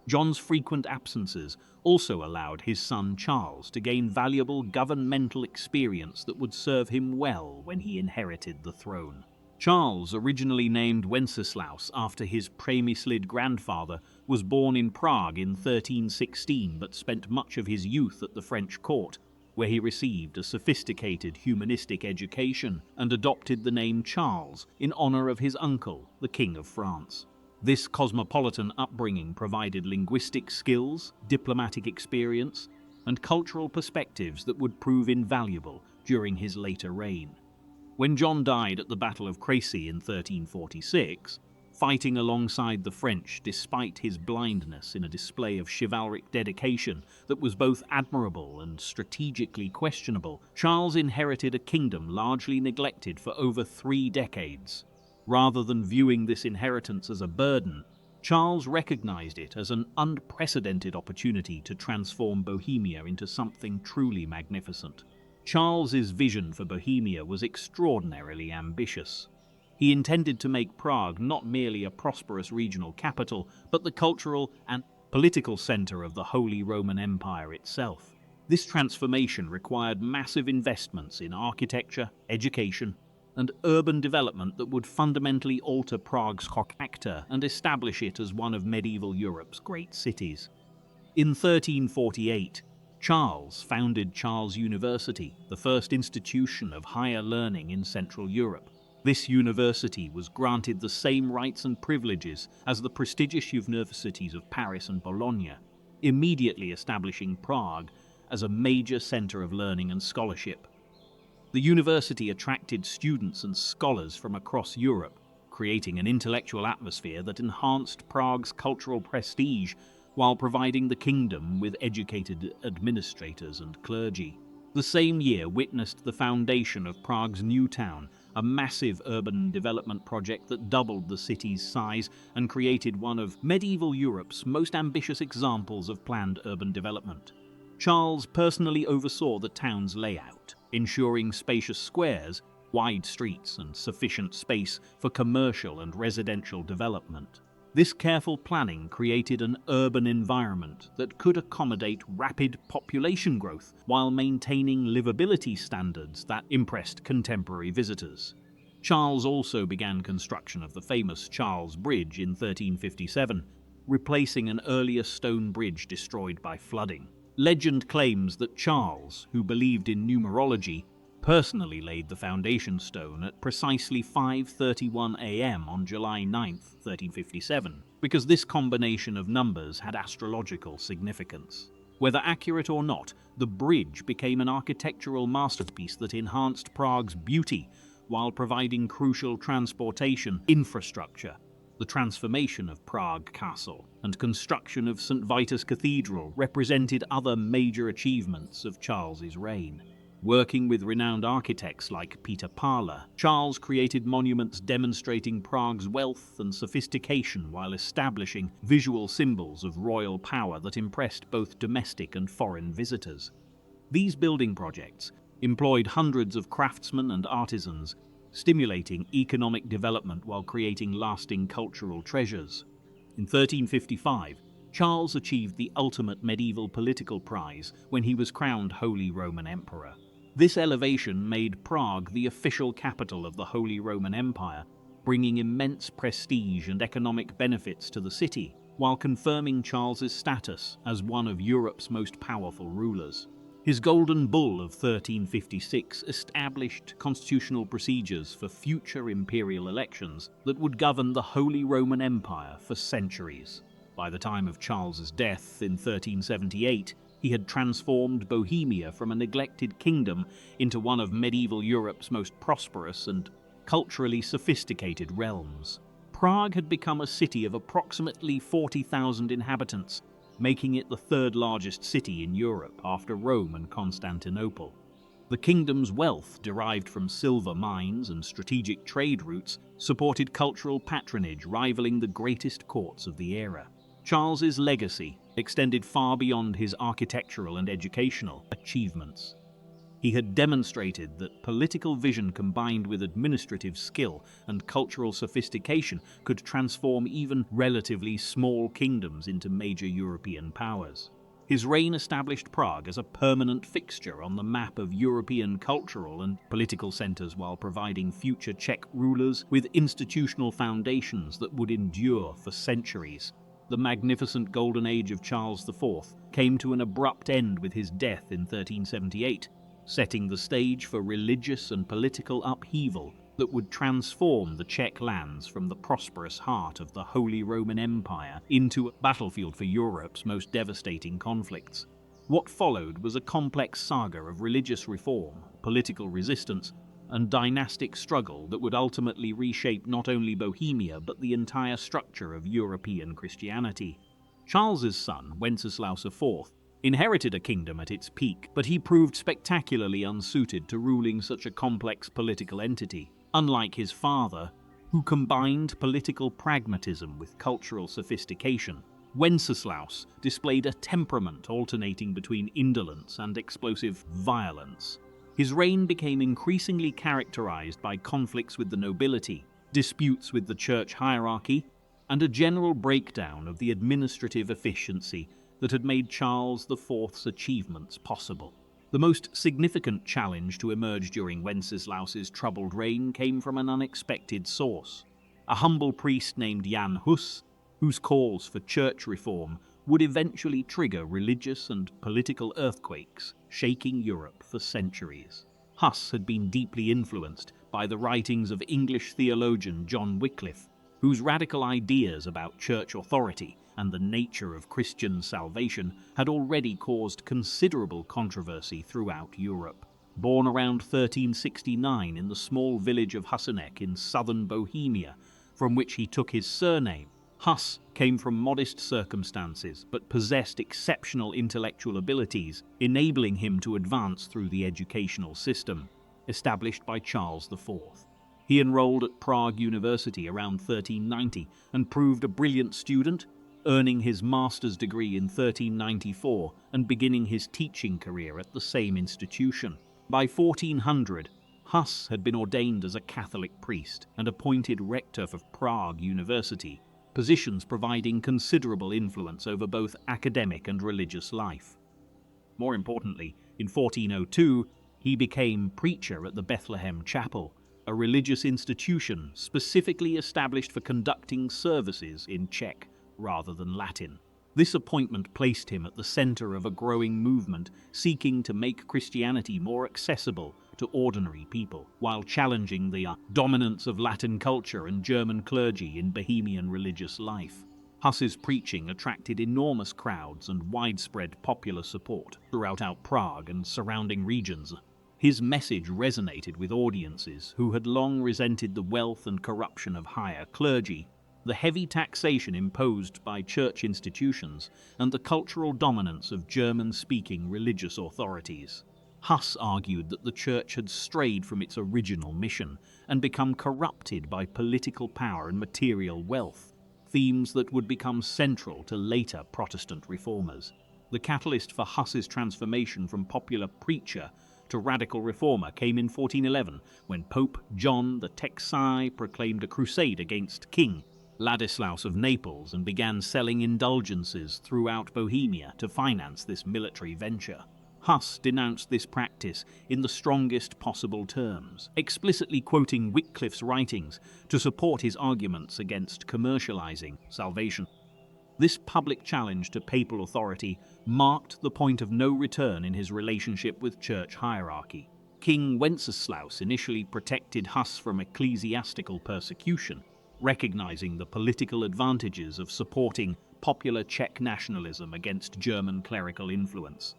S1: John's frequent absences also allowed his son Charles to gain valuable governmental experience that would serve him well when he inherited the throne. Charles, originally named Wenceslaus after his Przemyslid grandfather, was born in Prague in 1316 but spent much of his youth at the French court, where he received a sophisticated humanistic education and adopted the name Charles in honor of his uncle, the King of France. This cosmopolitan upbringing provided linguistic skills, diplomatic experience, and cultural perspectives that would prove invaluable during his later reign. When John died at the Battle of Crécy in 1346, fighting alongside the French despite his blindness in a display of chivalric dedication that was both admirable and strategically questionable, Charles inherited a kingdom largely neglected for over 3 decades. Rather than viewing this inheritance as a burden, Charles recognized it as an unprecedented opportunity to transform Bohemia into something truly magnificent. Charles's vision for Bohemia was extraordinarily ambitious. He intended to make Prague not merely a prosperous regional capital, but the cultural and political center of the Holy Roman Empire itself. This transformation required massive investments in architecture, education, and urban development that would fundamentally alter Prague's character and establish it as one of medieval Europe's great cities. In 1348, Charles founded Charles University, the first institution of higher learning in Central Europe. This university was granted the same rights and privileges as the prestigious universities of Paris and Bologna, immediately establishing Prague as a major center of learning and scholarship. The university attracted students and scholars from across Europe, creating an intellectual atmosphere that enhanced Prague's cultural prestige while providing the kingdom with educated administrators and clergy. The same year witnessed the foundation of Prague's new town, a massive urban development project that doubled the city's size and created one of medieval Europe's most ambitious examples of planned urban development. Charles personally oversaw the town's layout, ensuring spacious squares, wide streets, and sufficient space for commercial and residential development. This careful planning created an urban environment that could accommodate rapid population growth while maintaining livability standards that impressed contemporary visitors. Charles also began construction of the famous Charles Bridge in 1357, replacing an earlier stone bridge destroyed by flooding. Legend claims that Charles, who believed in numerology, personally laid the foundation stone at precisely 5:31 a.m. on July 9, 1357, because this combination of numbers had astrological significance. Whether accurate or not, the bridge became an architectural masterpiece that enhanced Prague's beauty while providing crucial transportation infrastructure. The transformation of Prague Castle and construction of St. Vitus Cathedral represented other major achievements of Charles's reign. Working with renowned architects like Peter Parler, Charles created monuments demonstrating Prague's wealth and sophistication while establishing visual symbols of royal power that impressed both domestic and foreign visitors. These building projects employed hundreds of craftsmen and artisans, stimulating economic development while creating lasting cultural treasures. In 1355, Charles achieved the ultimate medieval political prize when he was crowned Holy Roman Emperor. This elevation made Prague the official capital of the Holy Roman Empire, bringing immense prestige and economic benefits to the city, while confirming Charles's status as one of Europe's most powerful rulers. His Golden Bull of 1356 established constitutional procedures for future imperial elections that would govern the Holy Roman Empire for centuries. By the time of Charles's death in 1378, he had transformed Bohemia from a neglected kingdom into one of medieval Europe's most prosperous and culturally sophisticated realms. Prague had become a city of approximately 40,000 inhabitants, making it the third largest city in Europe after Rome and Constantinople. The kingdom's wealth, derived from silver mines and strategic trade routes, supported cultural patronage rivaling the greatest courts of the era. Charles's legacy extended far beyond his architectural and educational achievements. He had demonstrated that political vision combined with administrative skill and cultural sophistication could transform even relatively small kingdoms into major European powers. His reign established Prague as a permanent fixture on the map of European cultural and political centers while providing future Czech rulers with institutional foundations that would endure for centuries. The magnificent golden age of Charles IV came to an abrupt end with his death in 1378, setting the stage for religious and political upheaval that would transform the Czech lands from the prosperous heart of the Holy Roman Empire into a battlefield for Europe's most devastating conflicts. What followed was a complex saga of religious reform, political resistance, and dynastic struggle that would ultimately reshape not only Bohemia but the entire structure of European Christianity. Charles's son, Wenceslaus IV, inherited a kingdom at its peak, but he proved spectacularly unsuited to ruling such a complex political entity. Unlike his father, who combined political pragmatism with cultural sophistication, Wenceslaus displayed a temperament alternating between indolence and explosive violence. His reign became increasingly characterized by conflicts with the nobility, disputes with the church hierarchy, and a general breakdown of the administrative efficiency that had made Charles IV's achievements possible. The most significant challenge to emerge during Wenceslaus's troubled reign came from an unexpected source. A humble priest named Jan Hus, whose calls for church reform would eventually trigger religious and political earthquakes, shaking Europe for centuries. Huss had been deeply influenced by the writings of English theologian John Wycliffe, whose radical ideas about church authority and the nature of Christian salvation had already caused considerable controversy throughout Europe. Born around 1369 in the small village of Husinec in southern Bohemia, from which he took his surname, Huss came from modest circumstances but possessed exceptional intellectual abilities, enabling him to advance through the educational system established by Charles IV. He enrolled at Prague University around 1390 and proved a brilliant student, earning his master's degree in 1394 and beginning his teaching career at the same institution. By 1400, Huss had been ordained as a Catholic priest and appointed rector of Prague University, positions providing considerable influence over both academic and religious life. More importantly, in 1402, he became preacher at the Bethlehem Chapel, a religious institution specifically established for conducting services in Czech rather than Latin. This appointment placed him at the center of a growing movement seeking to make Christianity more accessible to ordinary people, while challenging the dominance of Latin culture and German clergy in Bohemian religious life. Huss's preaching attracted enormous crowds and widespread popular support throughout Prague and surrounding regions. His message resonated with audiences who had long resented the wealth and corruption of higher clergy, the heavy taxation imposed by church institutions, and the cultural dominance of German-speaking religious authorities. Huss argued that the church had strayed from its original mission and become corrupted by political power and material wealth, themes that would become central to later Protestant reformers. The catalyst for Huss's transformation from popular preacher to radical reformer came in 1411, when Pope John the Texai proclaimed a crusade against King Ladislaus of Naples and began selling indulgences throughout Bohemia to finance this military venture. Huss denounced this practice in the strongest possible terms, explicitly quoting Wycliffe's writings to support his arguments against commercializing salvation. This public challenge to papal authority marked the point of no return in his relationship with church hierarchy. King Wenceslaus initially protected Huss from ecclesiastical persecution, recognizing the political advantages of supporting popular Czech nationalism against German clerical influence.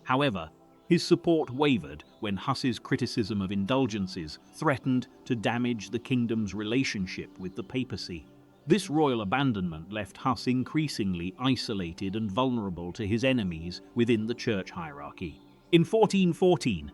S1: However, his support wavered when Huss's criticism of indulgences threatened to damage the kingdom's relationship with the papacy. This royal abandonment left Huss increasingly isolated and vulnerable to his enemies within the church hierarchy. In 1414,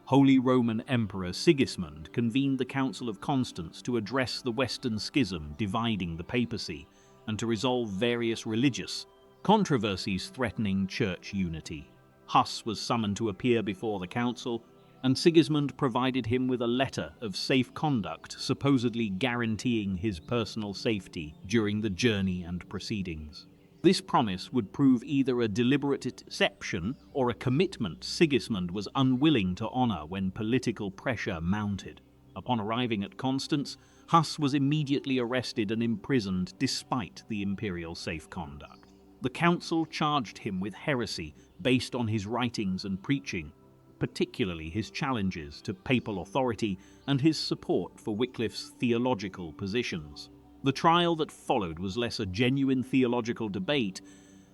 S1: Holy Roman Emperor Sigismund convened the Council of Constance to address the Western Schism dividing the papacy and to resolve various religious controversies threatening church unity. Huss was summoned to appear before the council, and Sigismund provided him with a letter of safe conduct, supposedly guaranteeing his personal safety during the journey and proceedings. This promise would prove either a deliberate deception or a commitment Sigismund was unwilling to honor when political pressure mounted. Upon arriving at Constance, Huss was immediately arrested and imprisoned despite the imperial safe conduct. The council charged him with heresy based on his writings and preaching, particularly his challenges to papal authority and his support for Wycliffe's theological positions. The trial that followed was less a genuine theological debate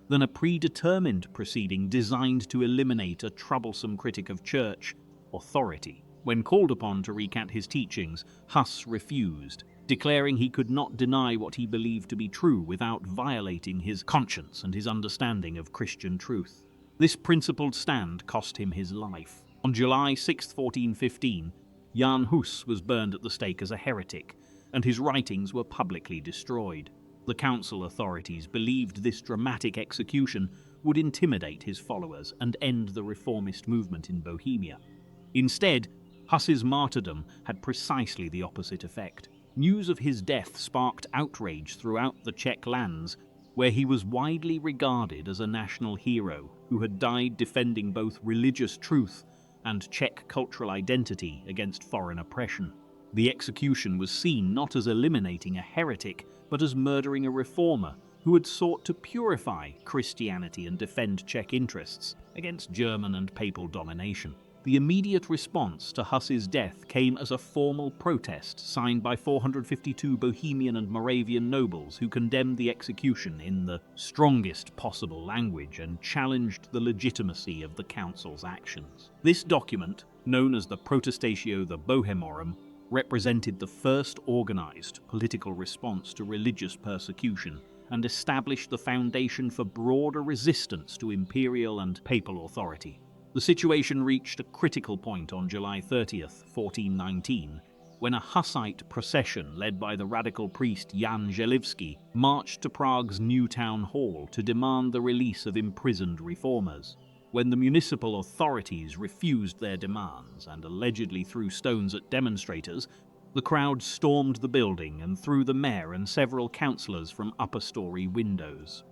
S1: than a predetermined proceeding designed to eliminate a troublesome critic of church authority. When called upon to recant his teachings, Huss refused, declaring he could not deny what he believed to be true without violating his conscience and his understanding of Christian truth. This principled stand cost him his life. On July 6, 1415, Jan Hus was burned at the stake as a heretic, and his writings were publicly destroyed. The council authorities believed this dramatic execution would intimidate his followers and end the reformist movement in Bohemia. Instead, Huss's martyrdom had precisely the opposite effect. News of his death sparked outrage throughout the Czech lands, where he was widely regarded as a national hero who had died defending both religious truth and Czech cultural identity against foreign oppression. The execution was seen not as eliminating a heretic, but as murdering a reformer who had sought to purify Christianity and defend Czech interests against German and papal domination. The immediate response to Huss's death came as a formal protest signed by 452 Bohemian and Moravian nobles who condemned the execution in the strongest possible language and challenged the legitimacy of the council's actions. This document, known as the Protestatio the Bohemorum, represented the first organized political response to religious persecution and established the foundation for broader resistance to imperial and papal authority. The situation reached a critical point on July 30th, 1419, when a Hussite procession led by the radical priest Jan Żelivsky marched to Prague's new town hall to demand the release of imprisoned reformers. When the municipal authorities refused their demands and allegedly threw stones at demonstrators, the crowd stormed the building and threw the mayor and several councillors from upper-story windows.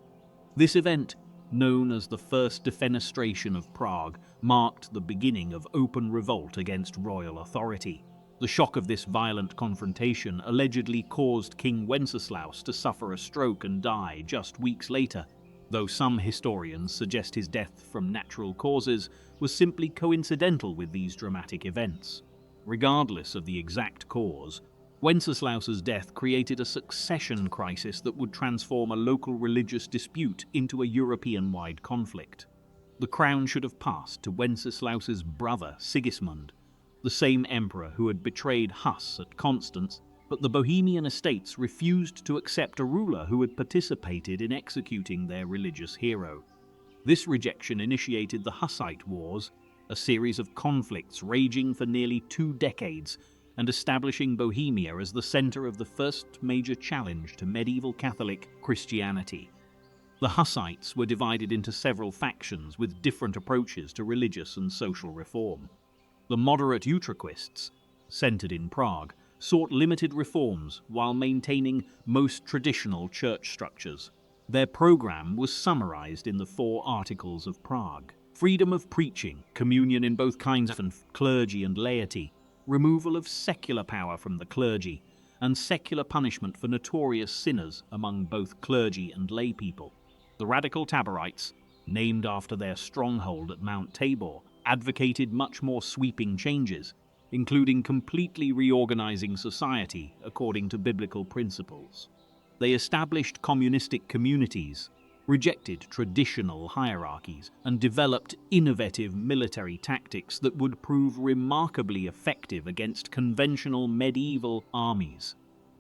S1: This event, known as the First Defenestration of Prague, marked the beginning of open revolt against royal authority. The shock of this violent confrontation allegedly caused King Wenceslaus to suffer a stroke and die just weeks later, though some historians suggest his death from natural causes was simply coincidental with these dramatic events. Regardless of the exact cause, Wenceslaus's death created a succession crisis that would transform a local religious dispute into a European-wide conflict. The crown should have passed to Wenceslaus's brother Sigismund, the same emperor who had betrayed Huss at Constance, but the Bohemian estates refused to accept a ruler who had participated in executing their religious hero. This rejection initiated the Hussite Wars, a series of conflicts raging for nearly 2 decades and establishing Bohemia as the center of the first major challenge to medieval Catholic Christianity. The Hussites were divided into several factions with different approaches to religious and social reform. The moderate Utraquists, centered in Prague, sought limited reforms while maintaining most traditional church structures. Their program was summarized in the 4 Articles of Prague: freedom of preaching, communion in both kinds of clergy and laity, removal of secular power from the clergy, and secular punishment for notorious sinners among both clergy and lay people. The radical Taborites, named after their stronghold at Mount Tabor, advocated much more sweeping changes, including completely reorganizing society according to biblical principles. They established communistic communities, rejected traditional hierarchies, and developed innovative military tactics that would prove remarkably effective against conventional medieval armies.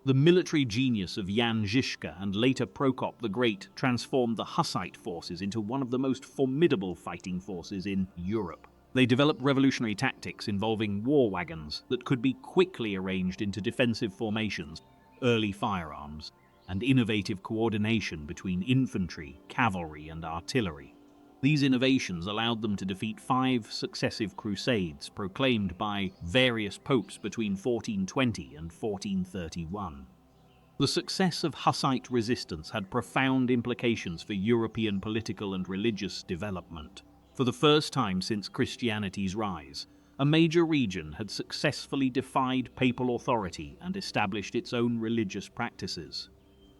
S1: The military genius of Jan Žižka and later Prokop the Great transformed the Hussite forces into one of the most formidable fighting forces in Europe. They developed revolutionary tactics involving war wagons that could be quickly arranged into defensive formations, early firearms, and innovative coordination between infantry, cavalry, and artillery. These innovations allowed them to defeat 5 successive crusades proclaimed by various popes between 1420 and 1431. The success of Hussite resistance had profound implications for European political and religious development. For the first time since Christianity's rise, a major region had successfully defied papal authority and established its own religious practices.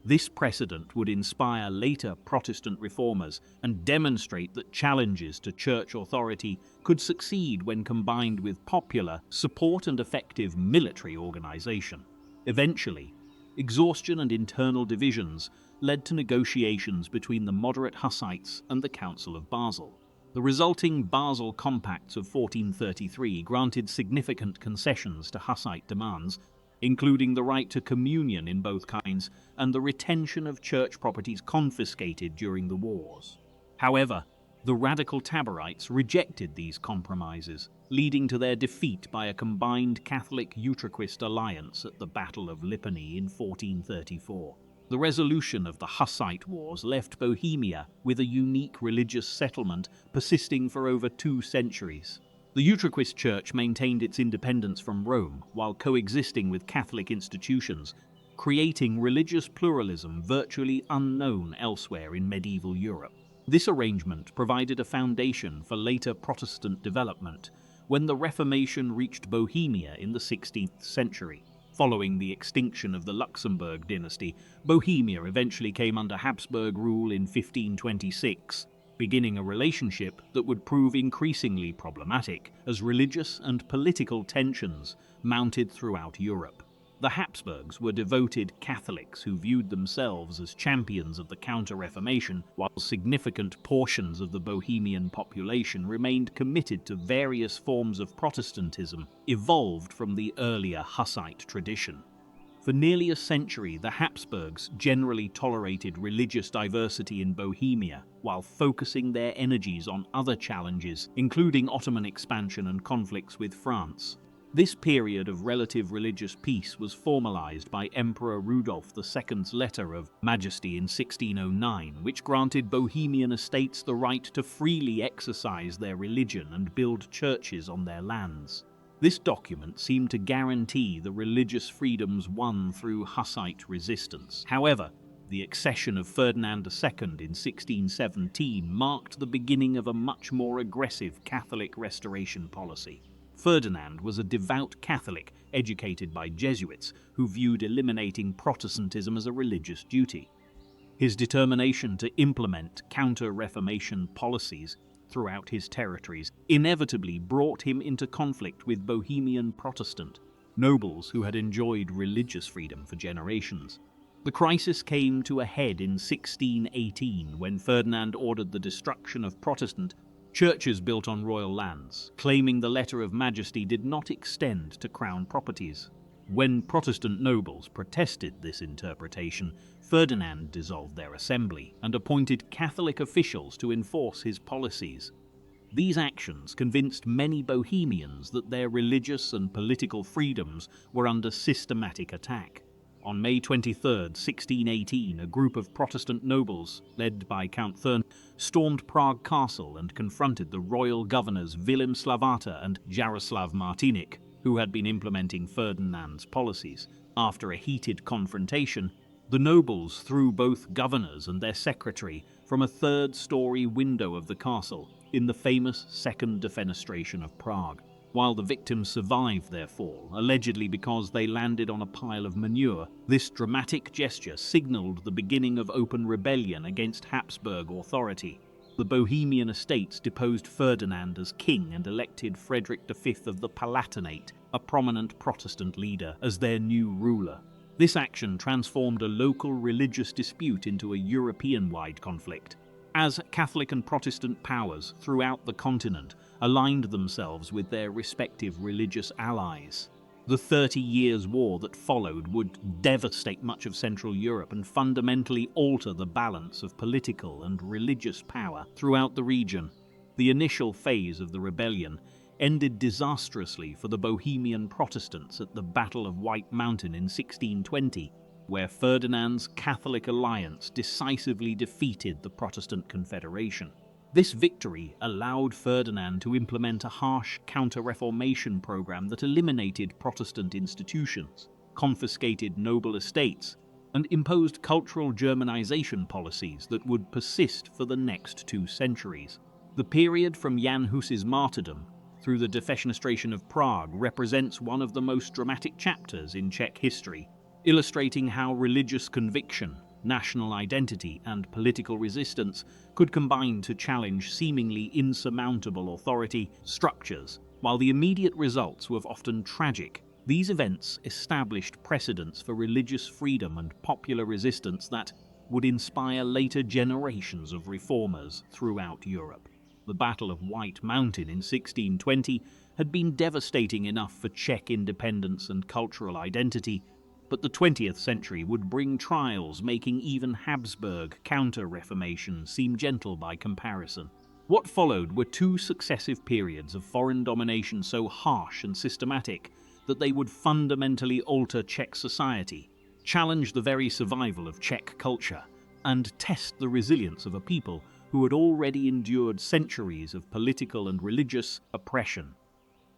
S1: This precedent would inspire later Protestant reformers and demonstrate that challenges to church authority could succeed when combined with popular support and effective military organization. Eventually, exhaustion and internal divisions led to negotiations between the moderate Hussites and the Council of Basel. The resulting Basel Compacts of 1433 granted significant concessions to Hussite demands, including the right to communion in both kinds and the retention of church properties confiscated during the wars. However, the radical Taborites rejected these compromises, leading to their defeat by a combined Catholic-Utraquist alliance at the Battle of Lipany in 1434. The resolution of the Hussite Wars left Bohemia with a unique religious settlement persisting for over 2 centuries. The Utraquist Church maintained its independence from Rome while coexisting with Catholic institutions, creating religious pluralism virtually unknown elsewhere in medieval Europe. This arrangement provided a foundation for later Protestant development when the Reformation reached Bohemia in the 16th century. Following the extinction of the Luxembourg dynasty, Bohemia eventually came under Habsburg rule in 1526. Beginning a relationship that would prove increasingly problematic as religious and political tensions mounted throughout Europe. The Habsburgs were devoted Catholics who viewed themselves as champions of the Counter-Reformation, while significant portions of the Bohemian population remained committed to various forms of Protestantism evolved from the earlier Hussite tradition. For nearly a century, the Habsburgs generally tolerated religious diversity in Bohemia, while focusing their energies on other challenges, including Ottoman expansion and conflicts with France. This period of relative religious peace was formalized by Emperor Rudolf II's Letter of Majesty in 1609, which granted Bohemian estates the right to freely exercise their religion and build churches on their lands. This document seemed to guarantee the religious freedoms won through Hussite resistance. However, the accession of Ferdinand II in 1617 marked the beginning of a much more aggressive Catholic restoration policy. Ferdinand was a devout Catholic educated by Jesuits who viewed eliminating Protestantism as a religious duty. His determination to implement counter-Reformation policies throughout his territories inevitably brought him into conflict with Bohemian Protestant nobles who had enjoyed religious freedom for generations. The crisis came to a head in 1618 when Ferdinand ordered the destruction of Protestant churches built on royal lands, claiming the Letter of Majesty did not extend to crown properties. When Protestant nobles protested this interpretation, Ferdinand dissolved their assembly and appointed Catholic officials to enforce his policies. These actions convinced many Bohemians that their religious and political freedoms were under systematic attack. On May 23, 1618, a group of Protestant nobles, led by Count Thurn, stormed Prague Castle and confronted the royal governors Vilém Slavata and Jaroslav Martinic, who had been implementing Ferdinand's policies. After a heated confrontation, the nobles threw both governors and their secretary from a third-story window of the castle in the famous Second Defenestration of Prague. While the victims survived their fall, allegedly because they landed on a pile of manure, this dramatic gesture signaled the beginning of open rebellion against Habsburg authority. The Bohemian estates deposed Ferdinand as king and elected Frederick V of the Palatinate, a prominent Protestant leader, as their new ruler. This action transformed a local religious dispute into a European-wide conflict, as Catholic and Protestant powers throughout the continent aligned themselves with their respective religious allies. The 30 Years' War that followed would devastate much of Central Europe and fundamentally alter the balance of political and religious power throughout the region. The initial phase of the rebellion ended disastrously for the Bohemian Protestants at the Battle of White Mountain in 1620, where Ferdinand's Catholic alliance decisively defeated the Protestant Confederation. This victory allowed Ferdinand to implement a harsh counter-reformation program that eliminated Protestant institutions, confiscated noble estates, and imposed cultural Germanization policies that would persist for the next 2 centuries. The period from Jan Hus's martyrdom through the defenestration of Prague represents one of the most dramatic chapters in Czech history, illustrating how religious conviction, national identity, and political resistance could combine to challenge seemingly insurmountable authority structures. While the immediate results were often tragic, these events established precedents for religious freedom and popular resistance that would inspire later generations of reformers throughout Europe. The Battle of White Mountain in 1620 had been devastating enough for Czech independence and cultural identity, but the 20th century would bring trials making even Habsburg counter-reformation seem gentle by comparison. What followed were 2 successive periods of foreign domination so harsh and systematic that they would fundamentally alter Czech society, challenge the very survival of Czech culture, and test the resilience of a people who had already endured centuries of political and religious oppression.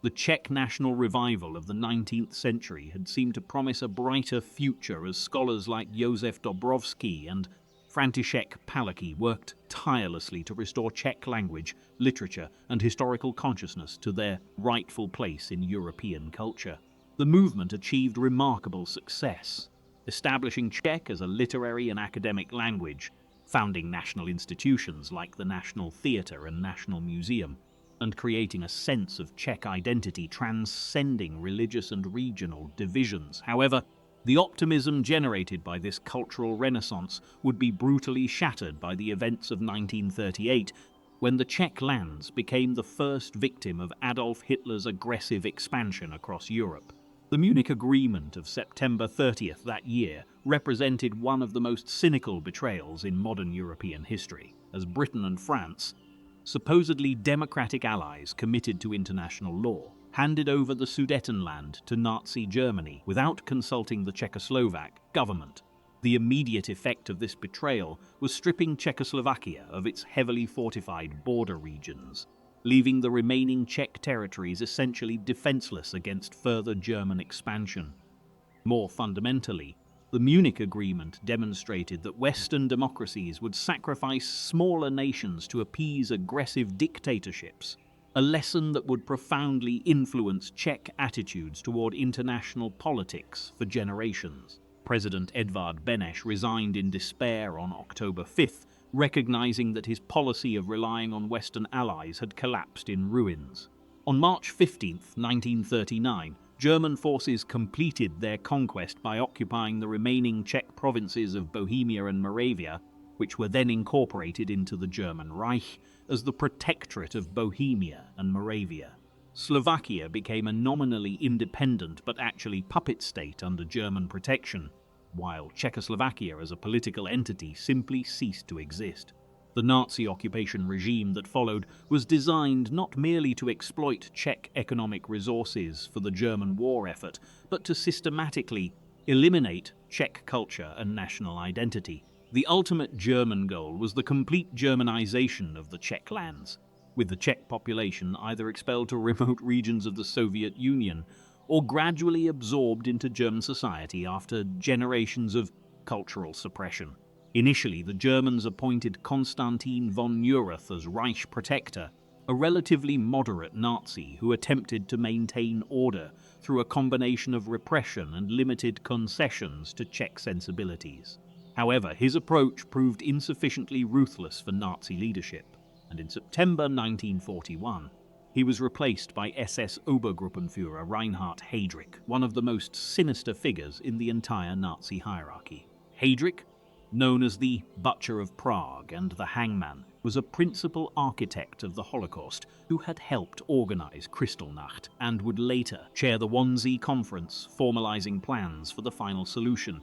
S1: The Czech national revival of the 19th century had seemed to promise a brighter future as scholars like Josef Dobrovský and František Palacký worked tirelessly to restore Czech language, literature, and historical consciousness to their rightful place in European culture. The movement achieved remarkable success, establishing Czech as a literary and academic language, founding national institutions like the National Theatre and National Museum, and creating a sense of Czech identity transcending religious and regional divisions. However, the optimism generated by this cultural renaissance would be brutally shattered by the events of 1938, when the Czech lands became the first victim of Adolf Hitler's aggressive expansion across Europe. The Munich Agreement of September 30th that year represented one of the most cynical betrayals in modern European history, as Britain and France, supposedly democratic allies committed to international law, handed over the Sudetenland to Nazi Germany without consulting the Czechoslovak government. The immediate effect of this betrayal was stripping Czechoslovakia of its heavily fortified border regions, leaving the remaining Czech territories essentially defenseless against further German expansion. More fundamentally, the Munich Agreement demonstrated that Western democracies would sacrifice smaller nations to appease aggressive dictatorships, a lesson that would profoundly influence Czech attitudes toward international politics for generations. President Edvard Beneš resigned in despair on October 5th, recognizing that his policy of relying on Western allies had collapsed in ruins. On March 15, 1939, German forces completed their conquest by occupying the remaining Czech provinces of Bohemia and Moravia, which were then incorporated into the German Reich as the Protectorate of Bohemia and Moravia. Slovakia became a nominally independent but actually puppet state under German protection, while Czechoslovakia as a political entity simply ceased to exist. The Nazi occupation regime that followed was designed not merely to exploit Czech economic resources for the German war effort, but to systematically eliminate Czech culture and national identity. The ultimate German goal was the complete Germanization of the Czech lands, with the Czech population either expelled to remote regions of the Soviet Union or gradually absorbed into German society after generations of cultural suppression. Initially, the Germans appointed Konstantin von Neurath as Reich Protector, a relatively moderate Nazi who attempted to maintain order through a combination of repression and limited concessions to Czech sensibilities. However, his approach proved insufficiently ruthless for Nazi leadership, and in September 1941, he was replaced by SS Obergruppenführer Reinhard Heydrich, one of the most sinister figures in the entire Nazi hierarchy. Heydrich, known as the Butcher of Prague and the Hangman, was a principal architect of the Holocaust who had helped organize Kristallnacht and would later chair the Wannsee Conference, formalizing plans for the final solution.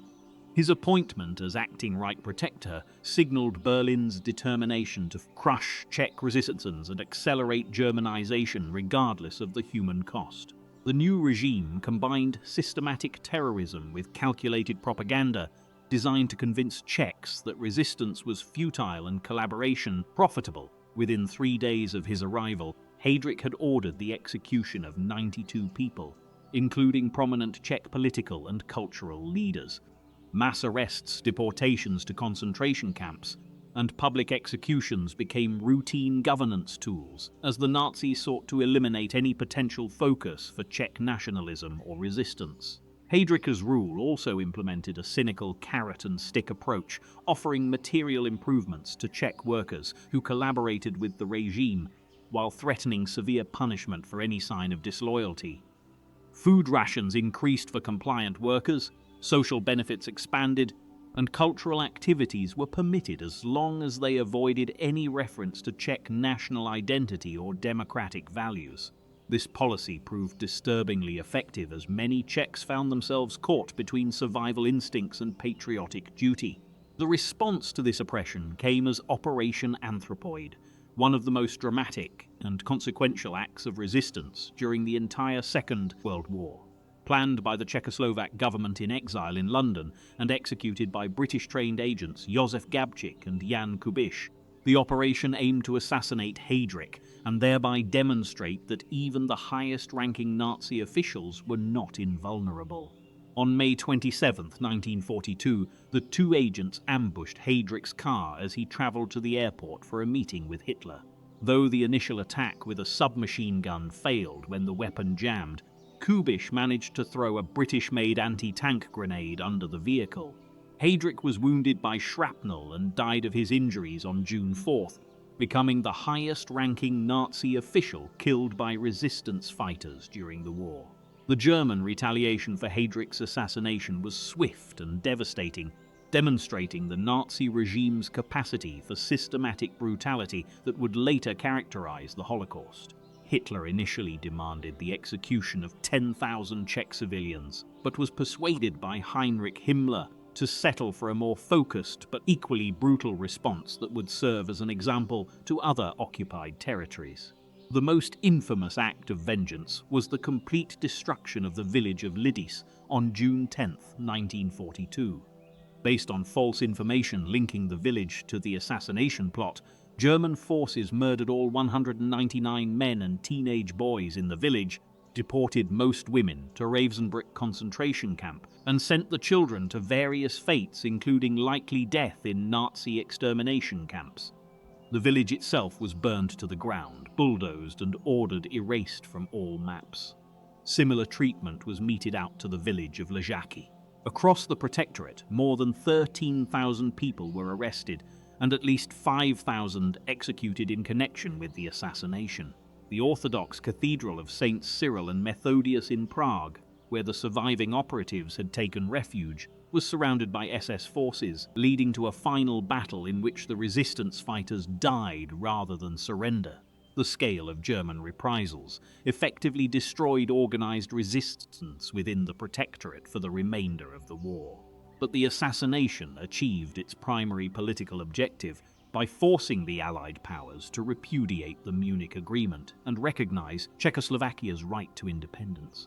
S1: His appointment as acting Reich Protector signaled Berlin's determination to crush Czech resistance and accelerate Germanization regardless of the human cost. The new regime combined systematic terrorism with calculated propaganda designed to convince Czechs that resistance was futile and collaboration profitable. Within 3 days of his arrival, Heydrich had ordered the execution of 92 people, including prominent Czech political and cultural leaders. Mass arrests, deportations to concentration camps, and public executions became routine governance tools as the Nazis sought to eliminate any potential focus for Czech nationalism or resistance. Heydrich's rule also implemented a cynical carrot-and-stick approach, offering material improvements to Czech workers who collaborated with the regime, while threatening severe punishment for any sign of disloyalty. Food rations increased for compliant workers, social benefits expanded, and cultural activities were permitted as long as they avoided any reference to Czech national identity or democratic values. This policy proved disturbingly effective as many Czechs found themselves caught between survival instincts and patriotic duty. The response to this oppression came as Operation Anthropoid, one of the most dramatic and consequential acts of resistance during the entire Second World War. Planned by the Czechoslovak government in exile in London and executed by British-trained agents Josef Gabčík and Jan Kubiš, the operation aimed to assassinate Heydrich and thereby demonstrate that even the highest-ranking Nazi officials were not invulnerable. On May 27, 1942, the two agents ambushed Heydrich's car as he travelled to the airport for a meeting with Hitler. Though the initial attack with a submachine gun failed when the weapon jammed, Kubiš managed to throw a British-made anti-tank grenade under the vehicle. Heydrich was wounded by shrapnel and died of his injuries on June 4th, becoming the highest-ranking Nazi official killed by resistance fighters during the war. The German retaliation for Heydrich's assassination was swift and devastating, demonstrating the Nazi regime's capacity for systematic brutality that would later characterize the Holocaust. Hitler initially demanded the execution of 10,000 Czech civilians, but was persuaded by Heinrich Himmler to settle for a more focused but equally brutal response that would serve as an example to other occupied territories. The most infamous act of vengeance was the complete destruction of the village of Lidis on June 10, 1942. Based on false information linking the village to the assassination plot, German forces murdered all 199 men and teenage boys in the village, deported most women to Ravensbrück concentration camp, and sent the children to various fates, including likely death in Nazi extermination camps. The village itself was burned to the ground, bulldozed, and ordered erased from all maps. Similar treatment was meted out to the village of Ležáky. Across the Protectorate, more than 13,000 people were arrested, and at least 5,000 executed in connection with the assassination. The Orthodox Cathedral of Saints Cyril and Methodius in Prague, where the surviving operatives had taken refuge, was surrounded by SS forces, leading to a final battle in which the resistance fighters died rather than surrender. The scale of German reprisals effectively destroyed organized resistance within the Protectorate for the remainder of the war. But the assassination achieved its primary political objective by forcing the Allied powers to repudiate the Munich Agreement and recognize Czechoslovakia's right to independence.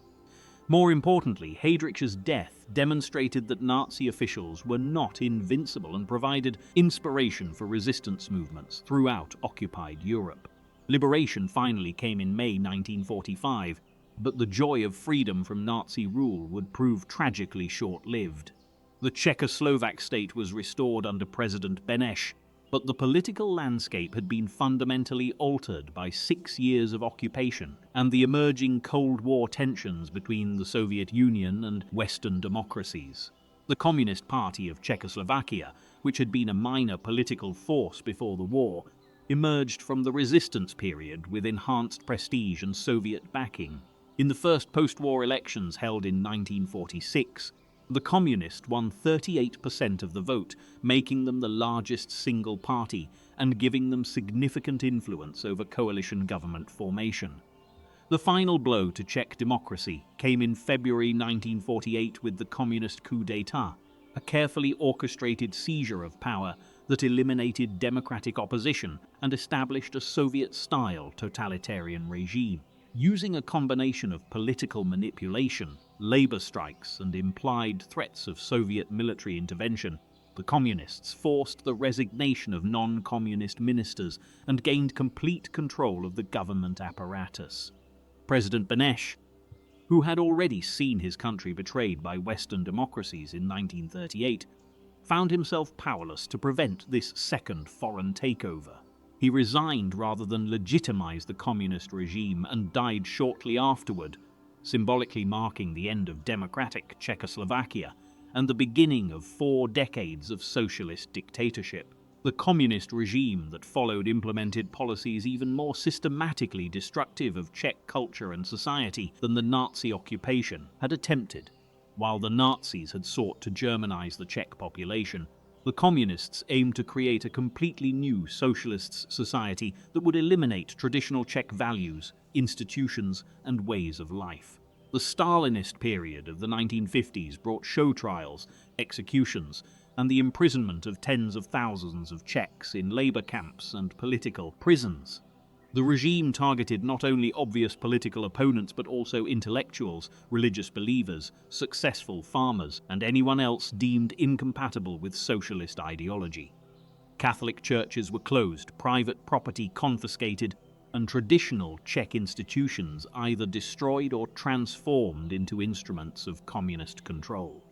S1: More importantly, Heydrich's death demonstrated that Nazi officials were not invincible and provided inspiration for resistance movements throughout occupied Europe. Liberation finally came in May 1945, but the joy of freedom from Nazi rule would prove tragically short-lived. The Czechoslovak state was restored under President Beneš, but the political landscape had been fundamentally altered by 6 years of occupation and the emerging Cold War tensions between the Soviet Union and Western democracies. The Communist Party of Czechoslovakia, which had been a minor political force before the war, emerged from the resistance period with enhanced prestige and Soviet backing. In the first post-war elections held in 1946, the Communists won 38% of the vote, making them the largest single party and giving them significant influence over coalition government formation. The final blow to Czech democracy came in February 1948 with the Communist coup d'état, a carefully orchestrated seizure of power that eliminated democratic opposition and established a Soviet-style totalitarian regime. Using a combination of political manipulation, labor strikes, and implied threats of Soviet military intervention, the Communists forced the resignation of non-communist ministers and gained complete control of the government apparatus. President Beneš, who had already seen his country betrayed by Western democracies in 1938, found himself powerless to prevent this second foreign takeover. He resigned rather than legitimize the communist regime and died shortly afterward, symbolically marking the end of democratic Czechoslovakia and the beginning of 4 decades of socialist dictatorship. The communist regime that followed implemented policies even more systematically destructive of Czech culture and society than the Nazi occupation had attempted. While the Nazis had sought to Germanize the Czech population, the Communists aimed to create a completely new socialist society that would eliminate traditional Czech values, institutions, and ways of life. The Stalinist period of the 1950s brought show trials, executions, and the imprisonment of tens of thousands of Czechs in labor camps and political prisons. The regime targeted not only obvious political opponents but also intellectuals, religious believers, successful farmers, and anyone else deemed incompatible with socialist ideology. Catholic churches were closed, private property confiscated, and traditional Czech institutions either destroyed or transformed into instruments of communist control.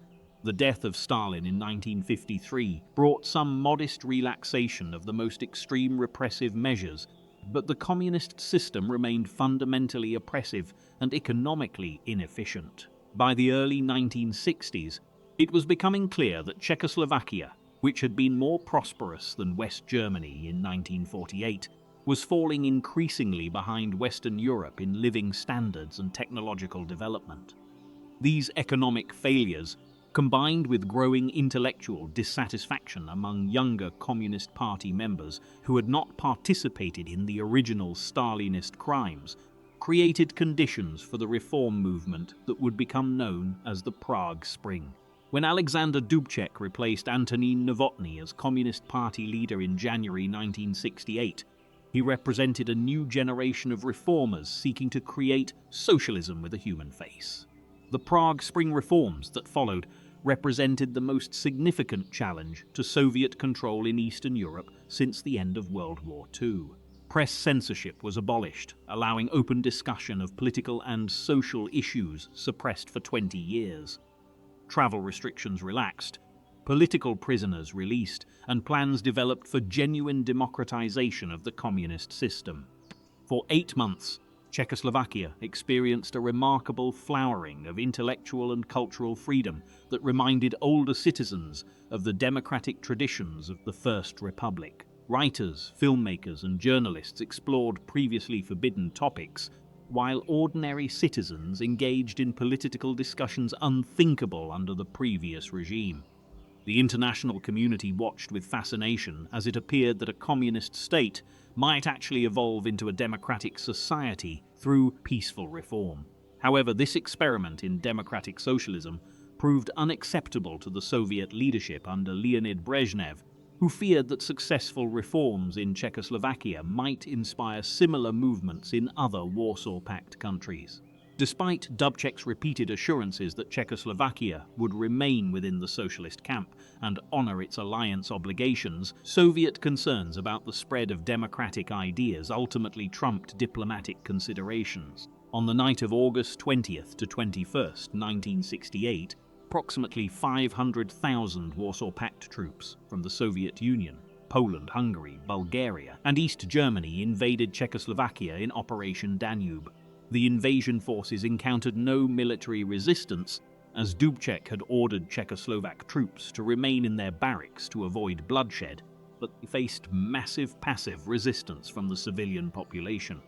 S1: The death of Stalin in 1953 brought some modest relaxation of the most extreme repressive measures, but the communist system remained fundamentally oppressive and economically inefficient. By the early 1960s, it was becoming clear that Czechoslovakia, which had been more prosperous than West Germany in 1948, was falling increasingly behind Western Europe in living standards and technological development. These economic failures, combined with growing intellectual dissatisfaction among younger Communist Party members who had not participated in the original Stalinist crimes, created conditions for the reform movement that would become known as the Prague Spring. When Alexander Dubček replaced Antonín Novotný as Communist Party leader in January 1968, he represented a new generation of reformers seeking to create socialism with a human face. The Prague Spring reforms that followed represented the most significant challenge to Soviet control in Eastern Europe since the end of World War II. Press censorship was abolished, allowing open discussion of political and social issues suppressed for 20 years. Travel restrictions relaxed, political prisoners released, and plans developed for genuine democratization of the communist system. For 8 months, Czechoslovakia experienced a remarkable flowering of intellectual and cultural freedom that reminded older citizens of the democratic traditions of the First Republic. Writers, filmmakers, and journalists explored previously forbidden topics, while ordinary citizens engaged in political discussions unthinkable under the previous regime. The international community watched with fascination as it appeared that a communist state might actually evolve into a democratic society through peaceful reform. However, this experiment in democratic socialism proved unacceptable to the Soviet leadership under Leonid Brezhnev, who feared that successful reforms in Czechoslovakia might inspire similar movements in other Warsaw Pact countries. Despite Dubček's repeated assurances that Czechoslovakia would remain within the socialist camp and honor its alliance obligations, Soviet concerns about the spread of democratic ideas ultimately trumped diplomatic considerations. On the night of August 20th to 21st, 1968, approximately 500,000 Warsaw Pact troops from the Soviet Union, Poland, Hungary, Bulgaria, and East Germany invaded Czechoslovakia in Operation Danube. The invasion forces encountered no military resistance, as Dubček had ordered Czechoslovak troops to remain in their barracks to avoid bloodshed, but they faced massive passive resistance from the civilian population.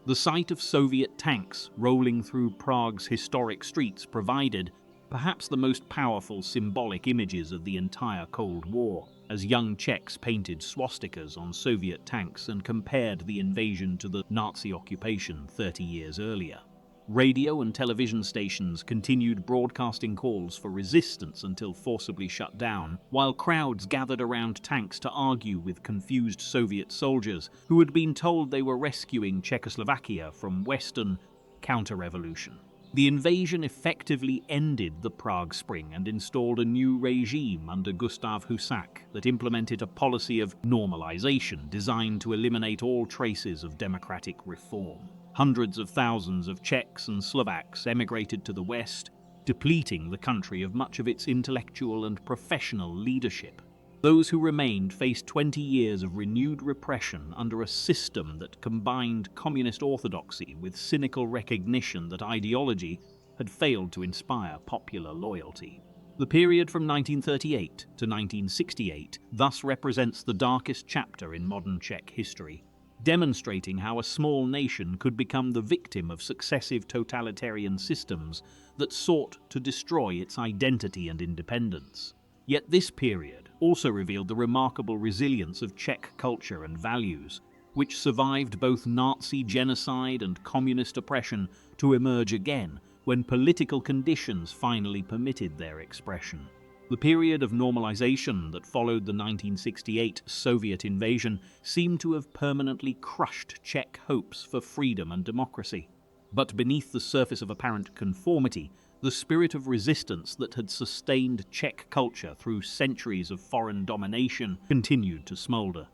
S1: The sight of Soviet tanks rolling through Prague's historic streets provided perhaps the most powerful symbolic images of the entire Cold War, as young Czechs painted swastikas on Soviet tanks and compared the invasion to the Nazi occupation 30 years earlier. Radio and television stations continued broadcasting calls for resistance until forcibly shut down, while crowds gathered around tanks to argue with confused Soviet soldiers who had been told they were rescuing Czechoslovakia from Western counter-revolution. The invasion effectively ended the Prague Spring and installed a new regime under Gustav Husak that implemented a policy of normalization designed to eliminate all traces of democratic reform. Hundreds of thousands of Czechs and Slovaks emigrated to the West, depleting the country of much of its intellectual and professional leadership. Those who remained faced 20 years of renewed repression under a system that combined communist orthodoxy with cynical recognition that ideology had failed to inspire popular loyalty. The period from 1938 to 1968 thus represents the darkest chapter in modern Czech history, demonstrating how a small nation could become the victim of successive totalitarian systems that sought to destroy its identity and independence. Yet this period also revealed the remarkable resilience of Czech culture and values, which survived both Nazi genocide and communist oppression to emerge again when political conditions finally permitted their expression. The period of normalization that followed the 1968 Soviet invasion seemed to have permanently crushed Czech hopes for freedom and democracy. But beneath the surface of apparent conformity, the spirit of resistance that had sustained Czech culture through centuries of foreign domination continued to smolder.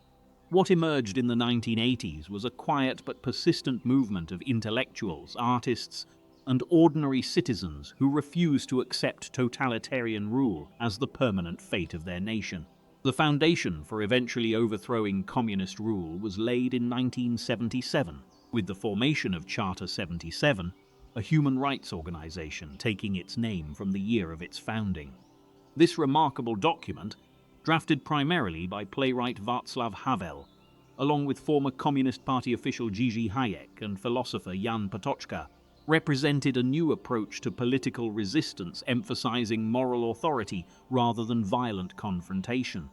S1: What emerged in the 1980s was a quiet but persistent movement of intellectuals, artists, and ordinary citizens who refused to accept totalitarian rule as the permanent fate of their nation. The foundation for eventually overthrowing communist rule was laid in 1977, with the formation of Charter 77, a human rights organization taking its name from the year of its founding. This remarkable document, drafted primarily by playwright Václav Havel, along with former Communist Party official Jiří Hayek and philosopher Jan Patočka, represented a new approach to political resistance emphasizing moral authority rather than violent confrontation.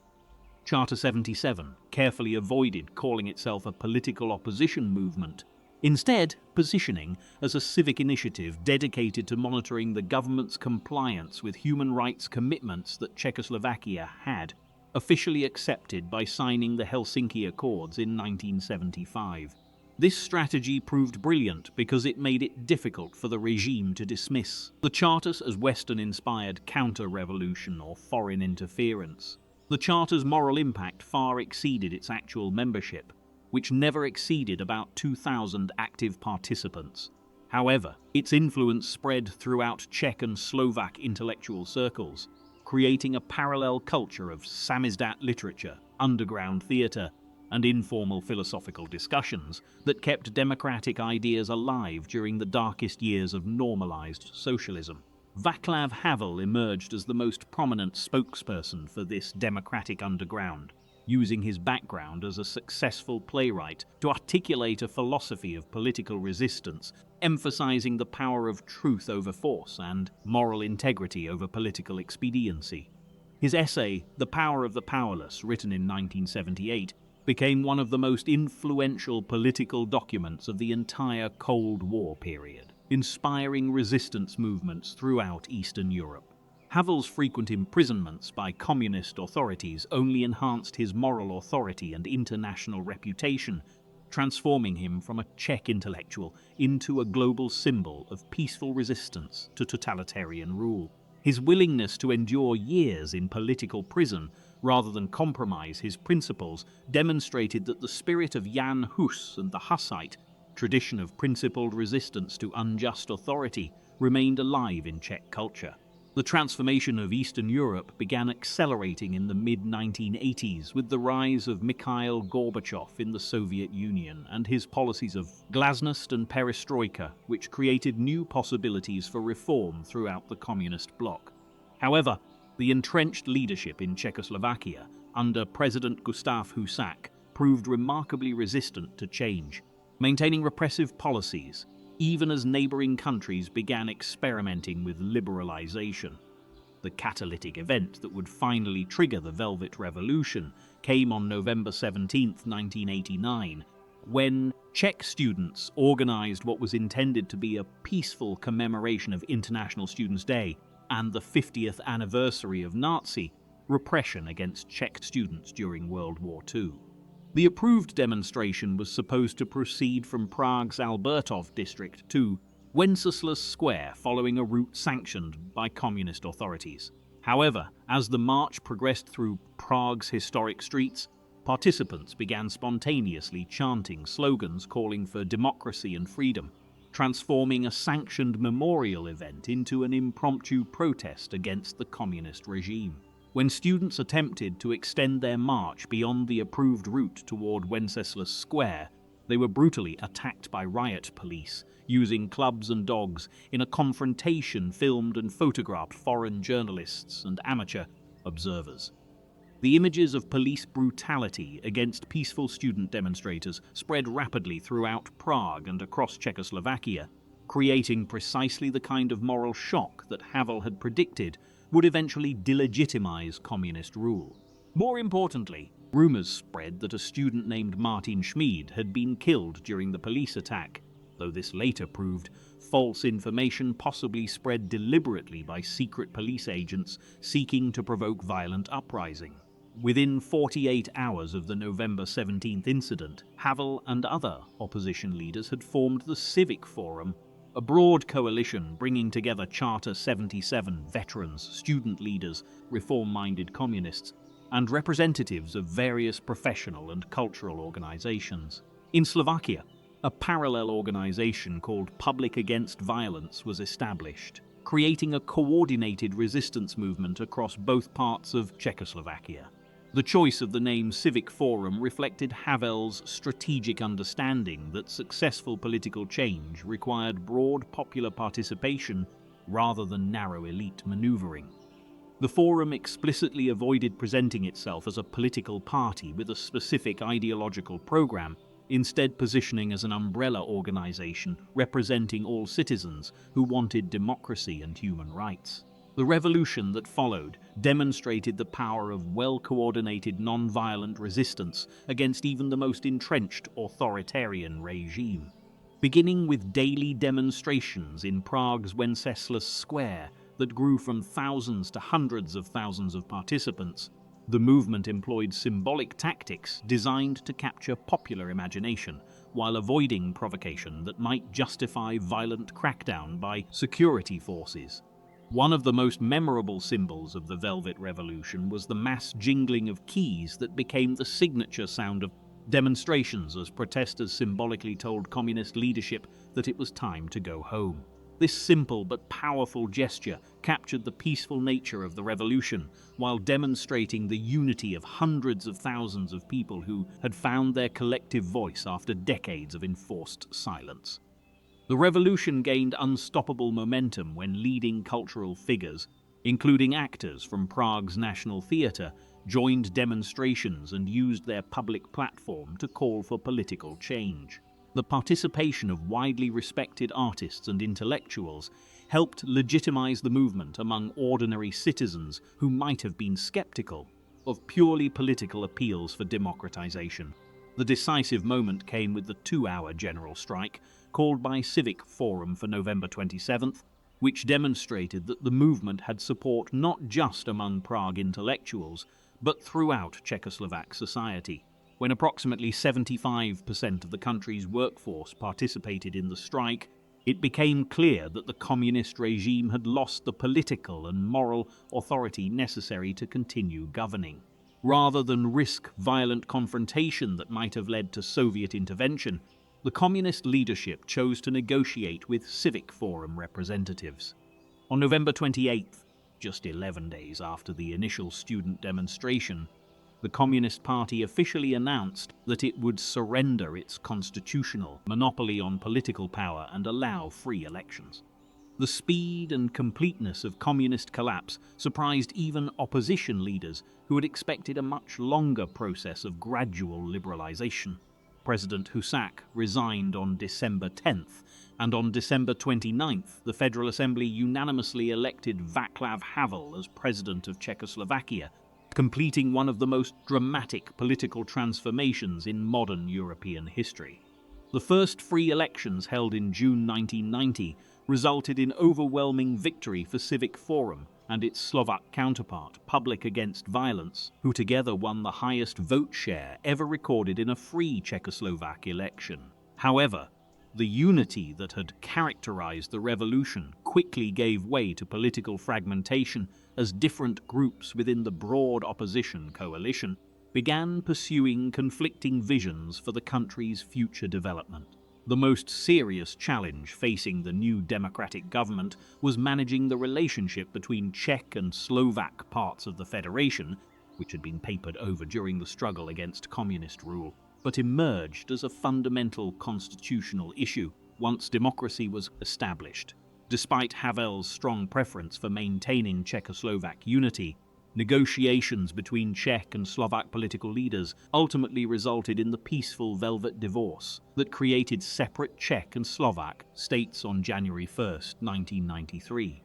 S1: Charter 77 carefully avoided calling itself a political opposition movement, instead positioning as a civic initiative dedicated to monitoring the government's compliance with human rights commitments that Czechoslovakia had officially accepted by signing the Helsinki Accords in 1975. This strategy proved brilliant because it made it difficult for the regime to dismiss the Charters as Western-inspired counter-revolution or foreign interference. The Charter's moral impact far exceeded its actual membership, which never exceeded about 2,000 active participants. However, its influence spread throughout Czech and Slovak intellectual circles, creating a parallel culture of samizdat literature, underground theatre, and informal philosophical discussions that kept democratic ideas alive during the darkest years of normalized socialism. Václav Havel emerged as the most prominent spokesperson for this democratic underground, using his background as a successful playwright to articulate a philosophy of political resistance, emphasizing the power of truth over force and moral integrity over political expediency. His essay, The Power of the Powerless, written in 1978, became one of the most influential political documents of the entire Cold War period, inspiring resistance movements throughout Eastern Europe. Havel's frequent imprisonments by communist authorities only enhanced his moral authority and international reputation, transforming him from a Czech intellectual into a global symbol of peaceful resistance to totalitarian rule. His willingness to endure years in political prison rather than compromise his principles demonstrated that the spirit of Jan Hus and the Hussite tradition of principled resistance to unjust authority remained alive in Czech culture. The transformation of Eastern Europe began accelerating in the mid-1980s with the rise of Mikhail Gorbachev in the Soviet Union and his policies of glasnost and perestroika, which created new possibilities for reform throughout the communist bloc. However, the entrenched leadership in Czechoslovakia under President Gustav Husak proved remarkably resistant to change, maintaining repressive policies even as neighboring countries began experimenting with liberalization. The catalytic event that would finally trigger the Velvet Revolution came on November 17, 1989, when Czech students organized what was intended to be a peaceful commemoration of International Students' Day and the 50th anniversary of Nazi repression against Czech students during World War II. The approved demonstration was supposed to proceed from Prague's Albertov district to Wenceslas Square following a route sanctioned by communist authorities. However, as the march progressed through Prague's historic streets, participants began spontaneously chanting slogans calling for democracy and freedom, transforming a sanctioned memorial event into an impromptu protest against the communist regime. When students attempted to extend their march beyond the approved route toward Wenceslas Square, they were brutally attacked by riot police, using clubs and dogs in a confrontation filmed and photographed foreign journalists and amateur observers. The images of police brutality against peaceful student demonstrators spread rapidly throughout Prague and across Czechoslovakia, creating precisely the kind of moral shock that Havel had predicted would eventually delegitimize communist rule. More importantly, rumors spread that a student named Martin Schmid had been killed during the police attack, though this later proved false information possibly spread deliberately by secret police agents seeking to provoke violent uprising. Within 48 hours of the November 17th incident, Havel and other opposition leaders had formed the Civic Forum, a broad coalition bringing together Charter 77 veterans, student leaders, reform-minded communists, and representatives of various professional and cultural organizations. In Slovakia, a parallel organization called Public Against Violence was established, creating a coordinated resistance movement across both parts of Czechoslovakia. The choice of the name Civic Forum reflected Havel's strategic understanding that successful political change required broad popular participation rather than narrow elite maneuvering. The forum explicitly avoided presenting itself as a political party with a specific ideological program, instead positioning as an umbrella organization representing all citizens who wanted democracy and human rights. The revolution that followed demonstrated the power of well-coordinated non-violent resistance against even the most entrenched authoritarian regime. beginning with daily demonstrations in Prague's Wenceslas Square that grew from thousands to hundreds of thousands of participants. The movement employed symbolic tactics designed to capture popular imagination while avoiding provocation that might justify violent crackdown by security forces. One of the most memorable symbols of the Velvet Revolution was the mass jingling of keys that became the signature sound of demonstrations as protesters symbolically told communist leadership that it was time to go home. This simple but powerful gesture captured the peaceful nature of the revolution while demonstrating the unity of hundreds of thousands of people who had found their collective voice after decades of enforced silence. The revolution gained unstoppable momentum when leading cultural figures, including actors from Prague's National Theatre, joined demonstrations and used their public platform to call for political change. The participation of widely respected artists and intellectuals helped legitimize the movement among ordinary citizens who might have been skeptical of purely political appeals for democratization. The decisive moment came with the 2-hour general strike, called by Civic Forum for November 27th, which demonstrated that the movement had support not just among Prague intellectuals, but throughout Czechoslovak society. When approximately 75% of the country's workforce participated in the strike, it became clear that the communist regime had lost the political and moral authority necessary to continue governing. Rather than risk violent confrontation that might have led to Soviet intervention, the communist leadership chose to negotiate with Civic Forum representatives. On November 28th, just 11 days after the initial student demonstration, the Communist Party officially announced that it would surrender its constitutional monopoly on political power and allow free elections. The speed and completeness of communist collapse surprised even opposition leaders who had expected a much longer process of gradual liberalization. President Husak resigned on December 10th, and on December 29th, the Federal Assembly unanimously elected Václav Havel as President of Czechoslovakia, completing one of the most dramatic political transformations in modern European history. The first free elections held in June 1990 resulted in overwhelming victory for Civic Forum and its Slovak counterpart, Public Against Violence, who together won the highest vote share ever recorded in a free Czechoslovak election. However, the unity that had characterized the revolution quickly gave way to political fragmentation as different groups within the broad opposition coalition began pursuing conflicting visions for the country's future development. The most serious challenge facing the new democratic government was managing the relationship between Czech and Slovak parts of the federation, which had been papered over during the struggle against communist rule, but emerged as a fundamental constitutional issue once democracy was established. Despite Havel's strong preference for maintaining Czechoslovak unity, negotiations between Czech and Slovak political leaders ultimately resulted in the peaceful Velvet Divorce that created separate Czech and Slovak states on January 1st, 1993.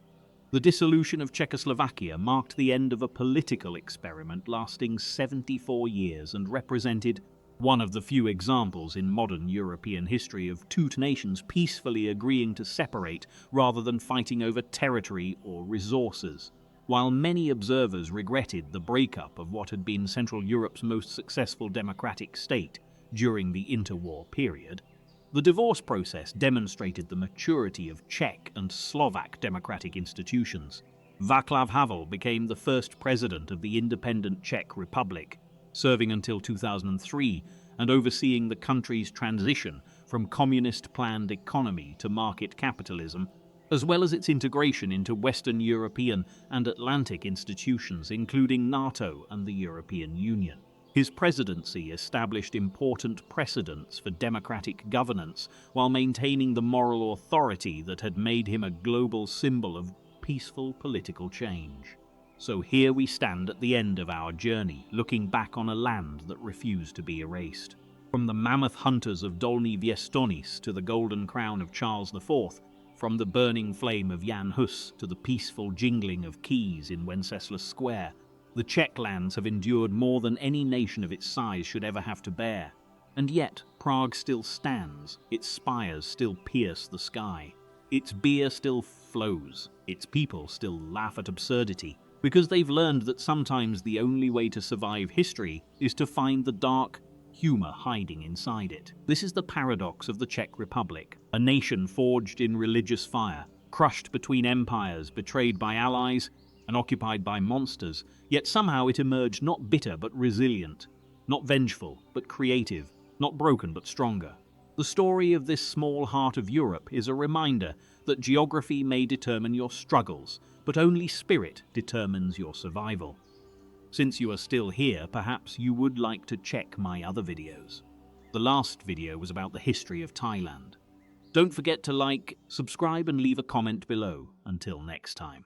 S1: The dissolution of Czechoslovakia marked the end of a political experiment lasting 74 years and represented one of the few examples in modern European history of two nations peacefully agreeing to separate rather than fighting over territory or resources. While many observers regretted the breakup of what had been Central Europe's most successful democratic state during the interwar period, the divorce process demonstrated the maturity of Czech and Slovak democratic institutions. Václav Havel became the first president of the independent Czech Republic, serving until 2003 and overseeing the country's transition from communist planned economy to market capitalism, as well as its integration into Western European and Atlantic institutions, including NATO and the European Union. His presidency established important precedents for democratic governance while maintaining the moral authority that had made him a global symbol of peaceful political change. So here we stand at the end of our journey, looking back on a land that refused to be erased. From the mammoth hunters of Dolní Věstonice to the golden crown of Charles IV, from the burning flame of Jan Hus to the peaceful jingling of keys in Wenceslas Square, the Czech lands have endured more than any nation of its size should ever have to bear. And yet, Prague still stands, its spires still pierce the sky, its beer still flows, its people still laugh at absurdity, because they've learned that sometimes the only way to survive history is to find the dark humor hiding inside it. This is the paradox of the Czech Republic, a nation forged in religious fire, crushed between empires, betrayed by allies, and occupied by monsters, yet somehow it emerged not bitter but resilient, not vengeful but creative, not broken but stronger. The story of this small heart of Europe is a reminder that geography may determine your struggles, but only spirit determines your survival. Since you are still here, perhaps you would like to check my other videos. The last video was about the history of Thailand. Don't forget to like, subscribe, and leave a comment below. Until next time.